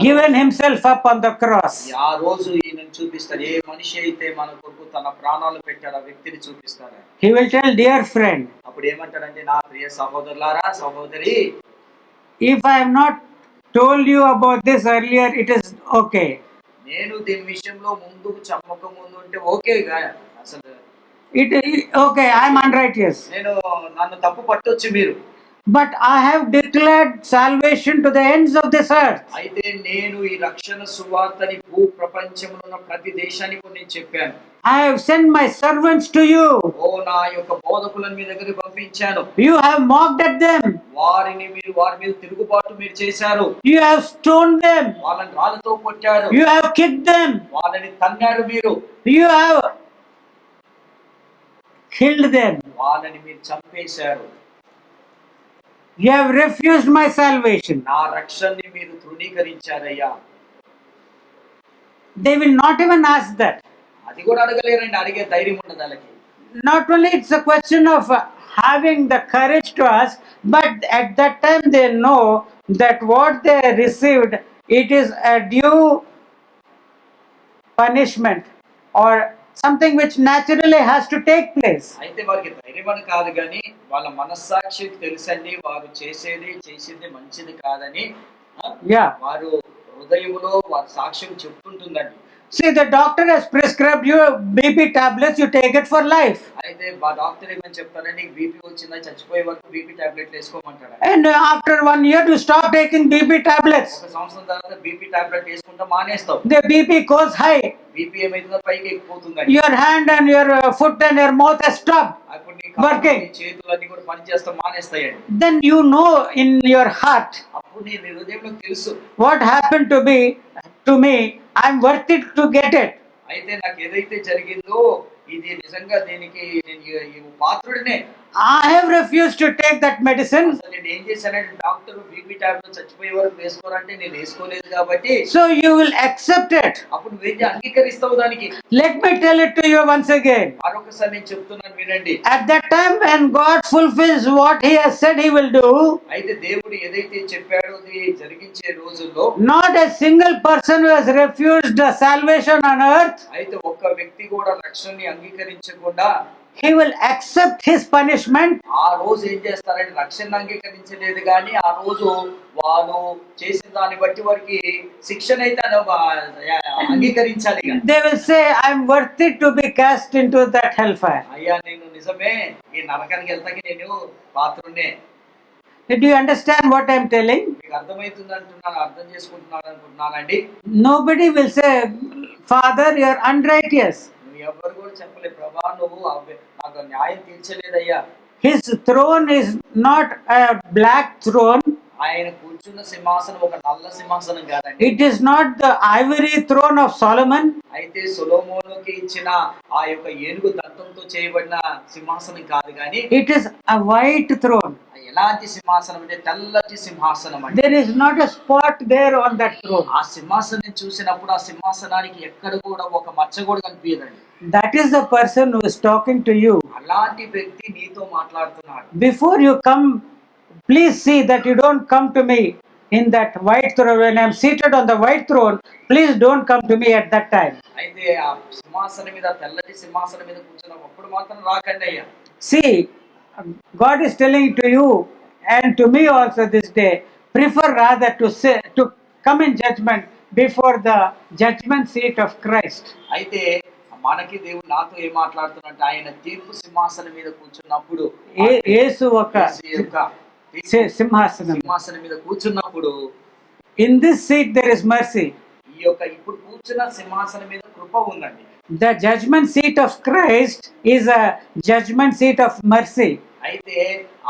given himself up on the cross. ఆ రోజు ఈయనను చూపిస్తారు. ఏ మనిషి అయితే మన కొరకు తన ప్రాణాలు పెట్టాడు ఆ వ్యక్తిని చూపిస్తారు. He will tell, dear friend. అప్పుడు ఏమంటాడంటే నా ప్రియ సహోదరులారా సహోదరి. If I have not told you about this earlier, it is okay. నేను దీని విషయంలో ముందుకు చెప్పక ముందు ఉంటే ఓకే అసలు. Okay, I am unrighteous. నేను నన్ను తప్పు పట్టొచ్చు మీరు. But I have declared salvation to the ends of this earth. అయితే నేను ఈ రక్షణ సువార్తని భూ ప్రపంచంలో ఉన్న ప్రతి దేశానికి నేను చెప్పాను. I have sent my servants to you. ఓ నా యొక్క బోధకులను మీ దగ్గరికి పంపించాను. You have mocked at them. వారి మీద తిరుగుబాటు మీరు చేశారు. You have stoned them. వాళ్ళని రాళ్ళతో కొట్టారు. You have kicked them. వాళ్ళని తన్నారు మీరు. You have killed them. వాళ్ళని మీరు చంపేశారు. You have refused my salvation. నా రక్షణని మీరు తృణీకరించారయ్యా. They will not even ask that. అది కూడా అడగలేరండి. అడిగే ధైర్యం ఉండదు వాళ్ళకి. Not only it's a question of having the courage to ask, but at that time they know that what they received, it is a due punishment or something which naturally has to take place. అయితే వారికి ధైర్యం అని కాదు కానీ వాళ్ళ మనస్సాక్షికి తెలుసండి వారు చేసేది మంచిది కాదని. వారు హృదయములో వారి సాక్ష్యం చెప్తుంటుందండి. See, the doctor has prescribed you BP tablets, you take it for life. అయితే ఆ డాక్టర్ ఏమని చెప్తారంటే బీపీ వచ్చిందా చచ్చిపోయే వరకు బీపీ టాబ్లెట్లు వేసుకోమంటాడు. And after 1 year you stop taking BP tablets. ఒక సంవత్సరం తర్వాత బీపీ టాబ్లెట్ వేసుకుంటా మానేస్తావు. The BP goes high. BP ఏమైతుందో పైకి ఎక్కిపోతుంది. Your hand and your foot and your mouth has stopped working. చేతులన్నీ కూడా పని చేస్తా మానేస్తాయండి. Then you know in your heart. అప్పుడు నీ హృదయంలో తెలుసు. What happened to me? I am worth it to get it. అయితే నాకు ఏదైతే జరిగిందో ఇది నిజంగా దీనికి నేను పాత్రుడినే. I have refused to take that medicine. నేను ఏం చేశానంటే డాక్టర్ బీపీ టాబ్లెట్ చచ్చిపోయే వరకు వేసుకోరంటే నేను వేసుకోలేదు కాబట్టి. So you will accept it. అప్పుడు నువ్వు అంగీకరిస్తావు దానికి. Let me tell it to you once again. మరొకసారి నేను చెప్తున్నాను వినండి. At that time when God fulfills what he has said he will do. అయితే దేవుడు ఏదైతే చెప్పాడో అది జరిగించే రోజుల్లో. Not a single person who has refused salvation on earth. అయితే ఒక్క వ్యక్తి కూడా రక్షణని అంగీకరించకుండా. He will accept his punishment. ఆ రోజు ఏం చేస్తారంటే రక్షణ అంగీకరించలేదు కానీ ఆ రోజు వాళ్ళు చేసిన దాన్ని బట్టి వారికి శిక్షణ అయితే అంగీకరించాలి. They will say I am worth it to be cast into that hellfire. అయ్యా నేను నిజమే ఈ నరకానికి వెళ్తాకి నేను పాత్రున్నే. Did you understand what I am telling? మీకు అర్థమవుతుంది అంటున్నాను అర్థం చేసుకుంటున్నాను అనుకుంటున్నానండి. Nobody will say Father you are unrighteous. ఎవరు కూడా చెప్పలేదు ప్రభా నువ్వు నాకు న్యాయం తీర్చలేదయ్యా. His throne is not a black throne. ఆయన కూర్చున్న సింహాసనం ఒక నల్ల సింహాసనం కాదండి. It is not the ivory throne of Solomon. అయితే సొలొమోనుకి ఇచ్చిన ఆ యొక్క ఏనుగు దంతంతో చేయబడిన సింహాసనం కాదు కానీ. It is a white throne. ఎలాంటి సింహాసనం అంటే తెల్లటి సింహాసనం అండి. There is not a spot there on that throne. ఆ సింహాసనం చూసినప్పుడు ఆ సింహాసనానికి ఎక్కడ కూడా ఒక మచ్చ కూడా కనిపించదండి. That is the person who is talking to you. అలాంటి వ్యక్తి నీతో మాట్లాడుతున్నాడు. Before you come, please see that you don't come to me in that white throne. When I am seated on the white throne, please don't come to me at that time. అయితే ఆ సింహాసనం మీద తెల్లటి సింహాసనం మీద కూర్చున్నప్పుడు మాత్రం రాకండి అయ్యా. See, God is telling to you and to me also this day, prefer rather to come in judgment before the judgment seat of Christ. అయితే మనకి దేవుడు నాతో ఏం మాట్లాడుతున్నట్టు ఆయన తీర్పు సింహాసనం మీద కూర్చున్నప్పుడు యేసు ఒక సింహాసనం. సింహాసనం మీద కూర్చున్నప్పుడు In this seat there is mercy. ఈ యొక్క ఇప్పుడు కూర్చున్న సింహాసనం మీద కృప ఉందండి. The judgment seat of Christ is a judgment seat of mercy. అయితే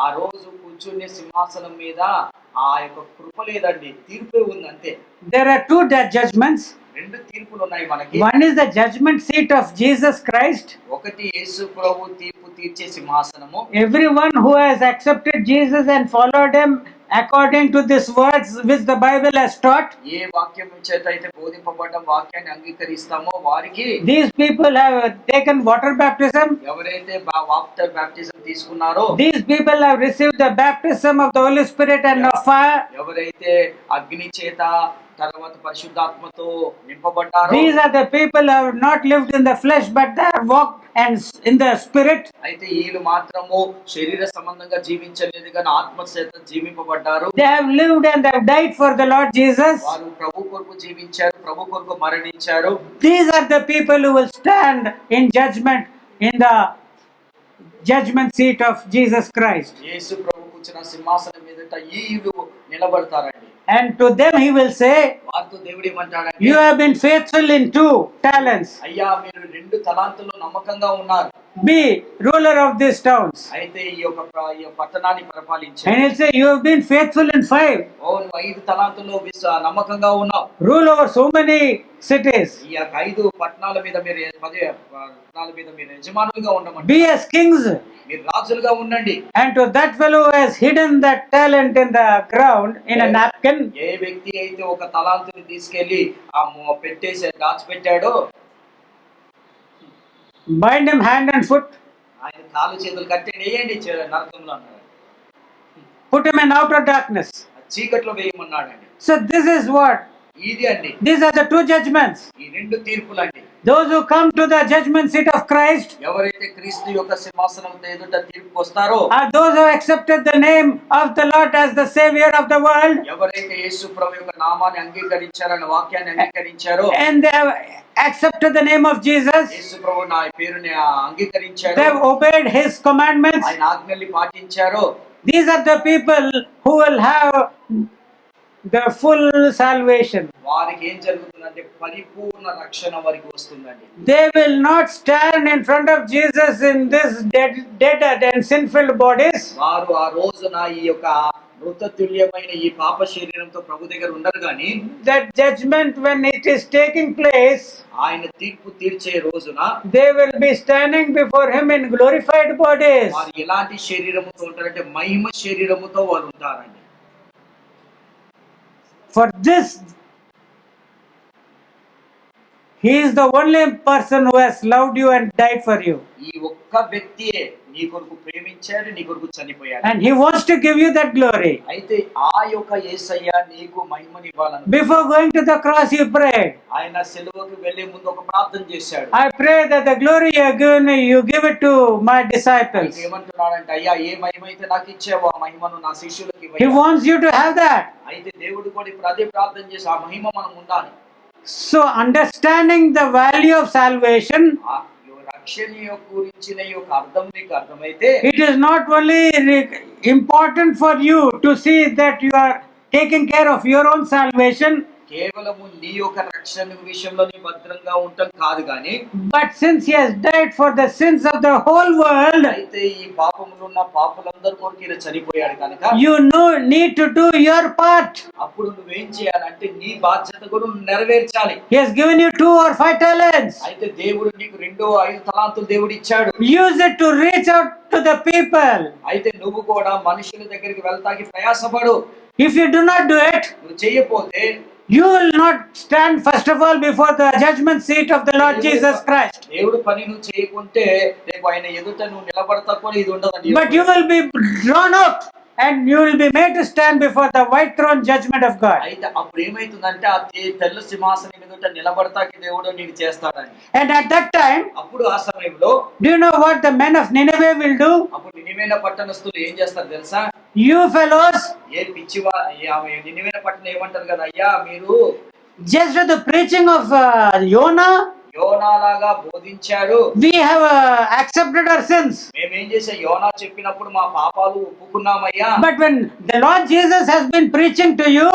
ఆ రోజు కూర్చునే సింహాసనం మీద ఆ యొక్క కృప లేదండి, తీర్పే ఉంది అంతే. There are two judgments. రెండు తీర్పులు ఉన్నాయి మనకి. One is the judgment seat of Jesus Christ. ఒకటి యేసు ప్రభు తీర్పు తీర్చే సింహాసనము. Everyone who has accepted Jesus and followed him according to these words which the Bible has taught, ఏ వాక్యం చేత అయితే బోధింపబడ్డ వాక్యాన్ని అంగీకరిస్తామో వారికి, these people have taken water baptism. ఎవరైతే వాటర్ బాప్టిజం తీసుకున్నారో, These people have received the baptism of the Holy Spirit and of fire. ఎవరైతే అగ్ని చేత తర్వాత పరిశుద్ధాత్మతో నింపబడ్డారో, These are the people who have not lived in the flesh but they have walked and in the spirit. అయితే వీళ్ళు మాత్రము శరీర సంబంధంగా జీవించలేదు కానీ ఆత్మ చేత జీవింపబడ్డారు. They have lived and they have died for the Lord Jesus. వారు ప్రభు కొరకు జీవించారు, ప్రభు కొరకు మరణించారు. These are the people who will stand in judgment in the judgment seat of Jesus Christ. యేసు ప్రభు కూర్చున్న సింహాసనం మీదట వీళ్ళు నిలబడతారండి. And to them he will say, వారితో దేవుడు ఏమంటాడంటే, you have been faithful in 2 talents. అయ్యా మీరు 2 తలాంతుల్లో నమ్మకంగా ఉన్నారు. Be ruler of these towns. అయితే ఈ యొక్క పట్టణాన్ని పరిపాలించారు. And he'll say, you have been faithful in 5. ఓ నువ్వు 5 తలాంతుల్లో నమ్మకంగా ఉన్నావు. Rule over so many cities. ఈ యొక్క 5 పట్టణాల మీద మీరు 10 పట్టణాల మీద మీరు యజమానులుగా ఉండమంటారు. Be as kings. మీరు రాజులుగా ఉండండి. And to that fellow who has hidden that talent in the ground in a napkin, ఏ వ్యక్తి అయితే ఒక తలాంతుని తీసుకెళ్లి ఆ పెట్టేసి దాచిపెట్టాడో, bind him hand and foot, ఆయన కాలు చేతులు కట్టేయండి నరకంలో అన్నాడు. put him in outer darkness. చీకట్లో వేయమన్నాడండి. So this is what? ఇది అండి, These are the 2 judgments. ఈ 2 తీర్పులండి. Those who come to the judgment seat of Christ ఎవరైతే క్రీస్తు యొక్క సింహాసనం ఎదుట తీర్పుకు వస్తారో, are those who accepted the name of the Lord as the Savior of the world, ఎవరైతే యేసు ప్రభు యొక్క నామాన్ని అంగీకరించారని వాక్యాన్ని అంగీకరించారో, and they have accepted the name of Jesus. యేసు ప్రభు నా పేరుని అంగీకరించారు, They have obeyed his commandments. ఆయన ఆజ్ఞల్ని పాటించారో, These are the people who will have the full salvation. వారికి ఏం జరుగుతుందంటే పరిపూర్ణ రక్షణ వారికి వస్తుందండి. They will not stand in front of Jesus in this dead and sinful bodies. వారు ఆ రోజున ఈ యొక్క మృతతుల్యమైన ఈ పాప శరీరంతో ప్రభు దగ్గర ఉండరు కానీ, That judgment when it is taking place, ఆయన తీర్పు తీర్చే రోజున they will be standing before him in glorified bodies. వారు ఎలాంటి శరీరముతో ఉంటారంటే మహిమ శరీరముతో వారు ఉంటారండి. For this, he is the only person who has loved you and died for you. ఈ ఒక్క వ్యక్తియే నీ కొరకు ప్రేమించాడు, నీ కొరకు చనిపోయాడు. And he wants to give you that glory. అయితే ఆ యొక్క యేసయ్య నీకు మహిమనివ్వాలని Before going to the cross, he prayed, ఆయన సిలువకు వెళ్లే ముందు ఒక ప్రార్థన చేశాడు. I pray that the glory you have given me, you give it to my disciples. అయితే ఏమంటున్నాడంటే, అయ్యా ఏ మహిమ అయితే నాకు ఇచ్చావో ఆ మహిమను నా శిష్యులకి He ఇవ్వయ్యా. wants you to have that. అయితే దేవుడు కూడా ఇప్పుడు అదే ప్రార్థన చేసి ఆ మహిమ మనం ఉండాలి. So understanding the value of salvation, ఆ రక్షణ గురించిన ఈ యొక్క అర్థం నీకు అర్థమైతే, it is not only important for you to see that you are taking care of your own salvation, కేవలము నీ యొక్క రక్షణ విషయంలో నీ భద్రంగా ఉండటం కాదు కానీ, but since he has died for the sins of the whole world, అయితే ఈ పాపములో ఉన్న పాపులందరి కొరకు ఈయన చనిపోయాడు కనుక you need to do your part. అప్పుడు నువ్వేం చేయాలంటే నీ బాధ్యత కూడా నువ్వు నెరవేర్చాలి. He has given you 2 or 5 talents. అయితే దేవుడు నీకు 5 తలాంతులు దేవుడు ఇచ్చాడు. Use it to reach out to the people. అయితే నువ్వు కూడా మనుషుల దగ్గరికి వెళ్తాకి ప్రయాసపడు. If you do not do it, నువ్వు చేయకపోతే you will not stand first of all before the judgment seat of the Lord Jesus Christ. దేవుడు పని నువ్వు చేయకుంటే రేపు ఆయన ఎదుట నువ్వు నిలబడతా కూడా ఇది ఉండదు. But you will be drawn out and you will be made to stand before the white throne judgment of God. అయితే అప్పుడు ఏమైతుందంటే ఆ తెల్ల సింహాసనం ఎదుట నిలబడతాకి దేవుడు నీకు చేస్తాడని. And at that time, అప్పుడు ఆ సమయంలో do you know what the men of Nineveh will do? అప్పుడు నినివేన పట్టణస్తులు ఏం చేస్తారు తెలుసా? You fellows, ఏ పిచ్చివా నినివేన పట్టణం ఏమంటారు కదా, అయ్యా మీరు just with the preaching of Jonah, యోనాలాగా బోధించాడు. We have accepted our sins. మేమేం చేసాం? యోనా చెప్పినప్పుడు మా పాపాలు ఒప్పుకున్నామయ్యా. But when the Lord Jesus has been preaching to you,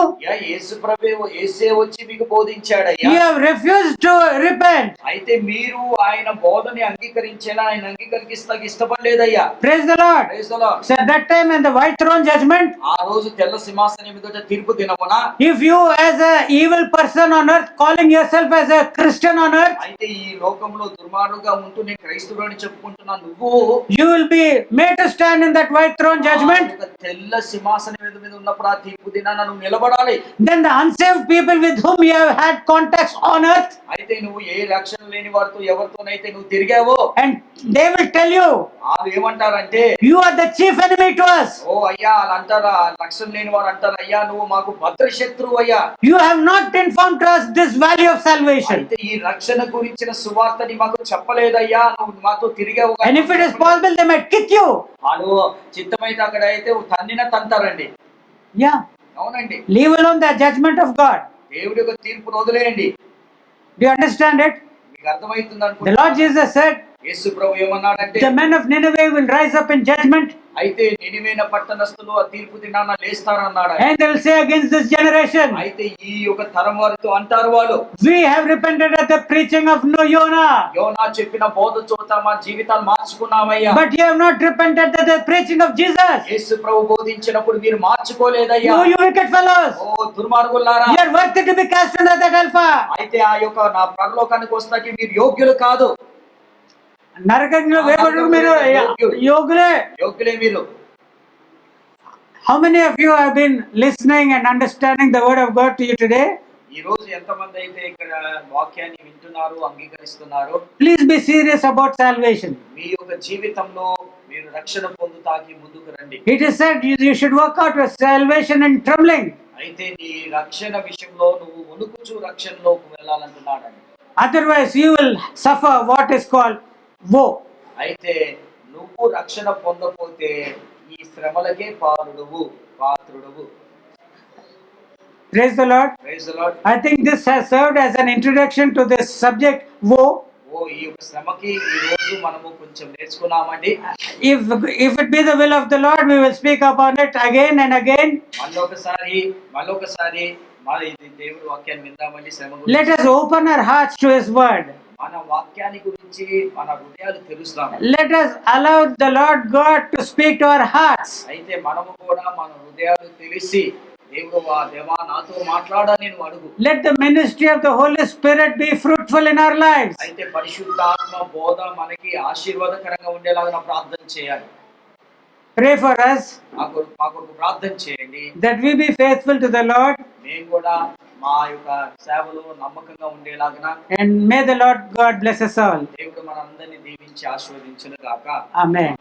యేసే వచ్చి మీకు బోధించాడయ్యా. you have refused to repent. అయితే మీరు ఆయన బోధని అంగీకరించేలా ఆయన అంగీకరిస్తాకి ఇష్టపడలేదయ్యా. Praise the Lord. Praise the Lord. So at that time in the white throne judgment, ఆ రోజు తెల్ల సింహాసనం ఎదుట తీర్పు దినమున, if you as a evil person on earth calling yourself as a Christian on earth, అయితే ఈ లోకంలో దుర్మార్గుగా ఉంటూ నేను క్రైస్తవుడు అని చెప్పుకుంటున్నా నువ్వు, you will be made to stand in that white throne judgment. ఒక తెల్ల సింహాసనం మీద ఉన్నప్పుడు ఆ తీర్పు దినాన నువ్వు నిలబడాలి. Then the unsaved people with whom you have had contacts on earth, అయితే నువ్వు ఏ రక్షణ లేని వారితో ఎవరితోనైతే నువ్వు తిరిగావో, and they will tell you, వాళ్ళు ఏమంటారంటే, you are the chief enemy to us. ఓ అయ్యా వాళ్ళు అంటారా, రక్షణ లేని వారు అంటారు, అయ్యా నువ్వు మాకు భద్ర శత్రువు అయ్యా. You have not informed us this value of salvation. అయితే ఈ రక్షణ గురించిన సువార్తని మాకు చెప్పలేదయ్యా, నువ్వు మాతో తిరిగావు. And if it is possible, they might kick you. వాళ్ళు చిత్తమైతే అక్కడ అయితే తన్నిన తంతారండి. Yeah. అవునండి. Leave alone the judgment of God. దేవుడి యొక్క తీర్పును వదిలేయండి. Do you understand it? మీకు అర్థమవుతుంది The అనుకుంటా. Lord Jesus said, యేసు ప్రభు ఏమన్నాడంటే, the men of Nineveh will rise up in judgment, అయితే నినివేన పట్టణస్థులు ఆ తీర్పు దినాన లేస్తారన్నాడు. and they will say against this generation, అయితే ఈ యొక్క తరం వారితో అంటారు వాళ్ళు, we have repented at the preaching of Jonah, యోనా చెప్పిన బోధ చోట మా జీవితాలు మార్చుకున్నామయ్యా. but you have not repented at the preaching of Jesus. యేసు ప్రభు బోధించినప్పుడు మీరు మార్చుకోలేదయ్యా. You wicked fellows, oh దుర్మార్గులారా, you are worthy to be cast into that hellfire. అయితే ఆ యొక్క నా పరలోకానికి వస్తాకి మీరు యోగ్యులు కాదు. నరకంలో వేయబడు మీరు యోగులే. యోగ్యులే మీరు. How many of you have been listening and understanding the word of God to you today? ఈ రోజు ఎంతమంది అయితే ఇక్కడ వాక్యాన్ని వింటున్నారు, అంగీకరిస్తున్నారు? Please be serious about salvation. మీ యొక్క జీవితంలో మీరు రక్షణ పొందుతాకి ముందుకు రండి. It is said you should work out your salvation in trembling. అయితే నీ రక్షణ విషయంలో నువ్వు వణుకుచు రక్షణలోకి వెళ్ళాలంటున్నాడు. Otherwise you will suffer what is called woe. అయితే నువ్వు రక్షణ పొందపోతే ఈ శ్రమలకే పాత్రుడువు. Praise the Lord. Praise the Lord. I think this has served as an introduction to this subject, woe. ఈ యొక్క శ్రమకి ఈ రోజు మనము కొంచెం నేర్చుకున్నామండి. If it be the will of the Lord, we will speak upon it again and again. మళ్ళొకసారి ఇది దేవుడి వాక్యాన్ని విందామండి. శ్రమ గురించి Let us open our hearts to His word. మన వాక్యాన్ని గురించి మన హృదయాలు తెరుస్తాము. Let us allow the Lord God to speak to our hearts. అయితే మనము కూడా మన హృదయాలు తెలిసి, దేవుడు దేవా నాతో మాట్లాడని నేను అడుగు. Let the ministry of the Holy Spirit be fruitful in our lives. అయితే పరిశుద్ధాత్మ బోధ మనకి ఆశీర్వాదకరంగా ఉండేలాగా ప్రార్థన చేయాలి. Pray for us మా కొరకు ప్రార్థన చేయండి. that we be faithful to the Lord, మేము కూడా మా యొక్క సేవలో నమ్మకంగా ఉండేలాగా. and may the Lord God bless us all. దేవుడు మనందరినీ దీవించి ఆశీర్వదించును గాక. Amen.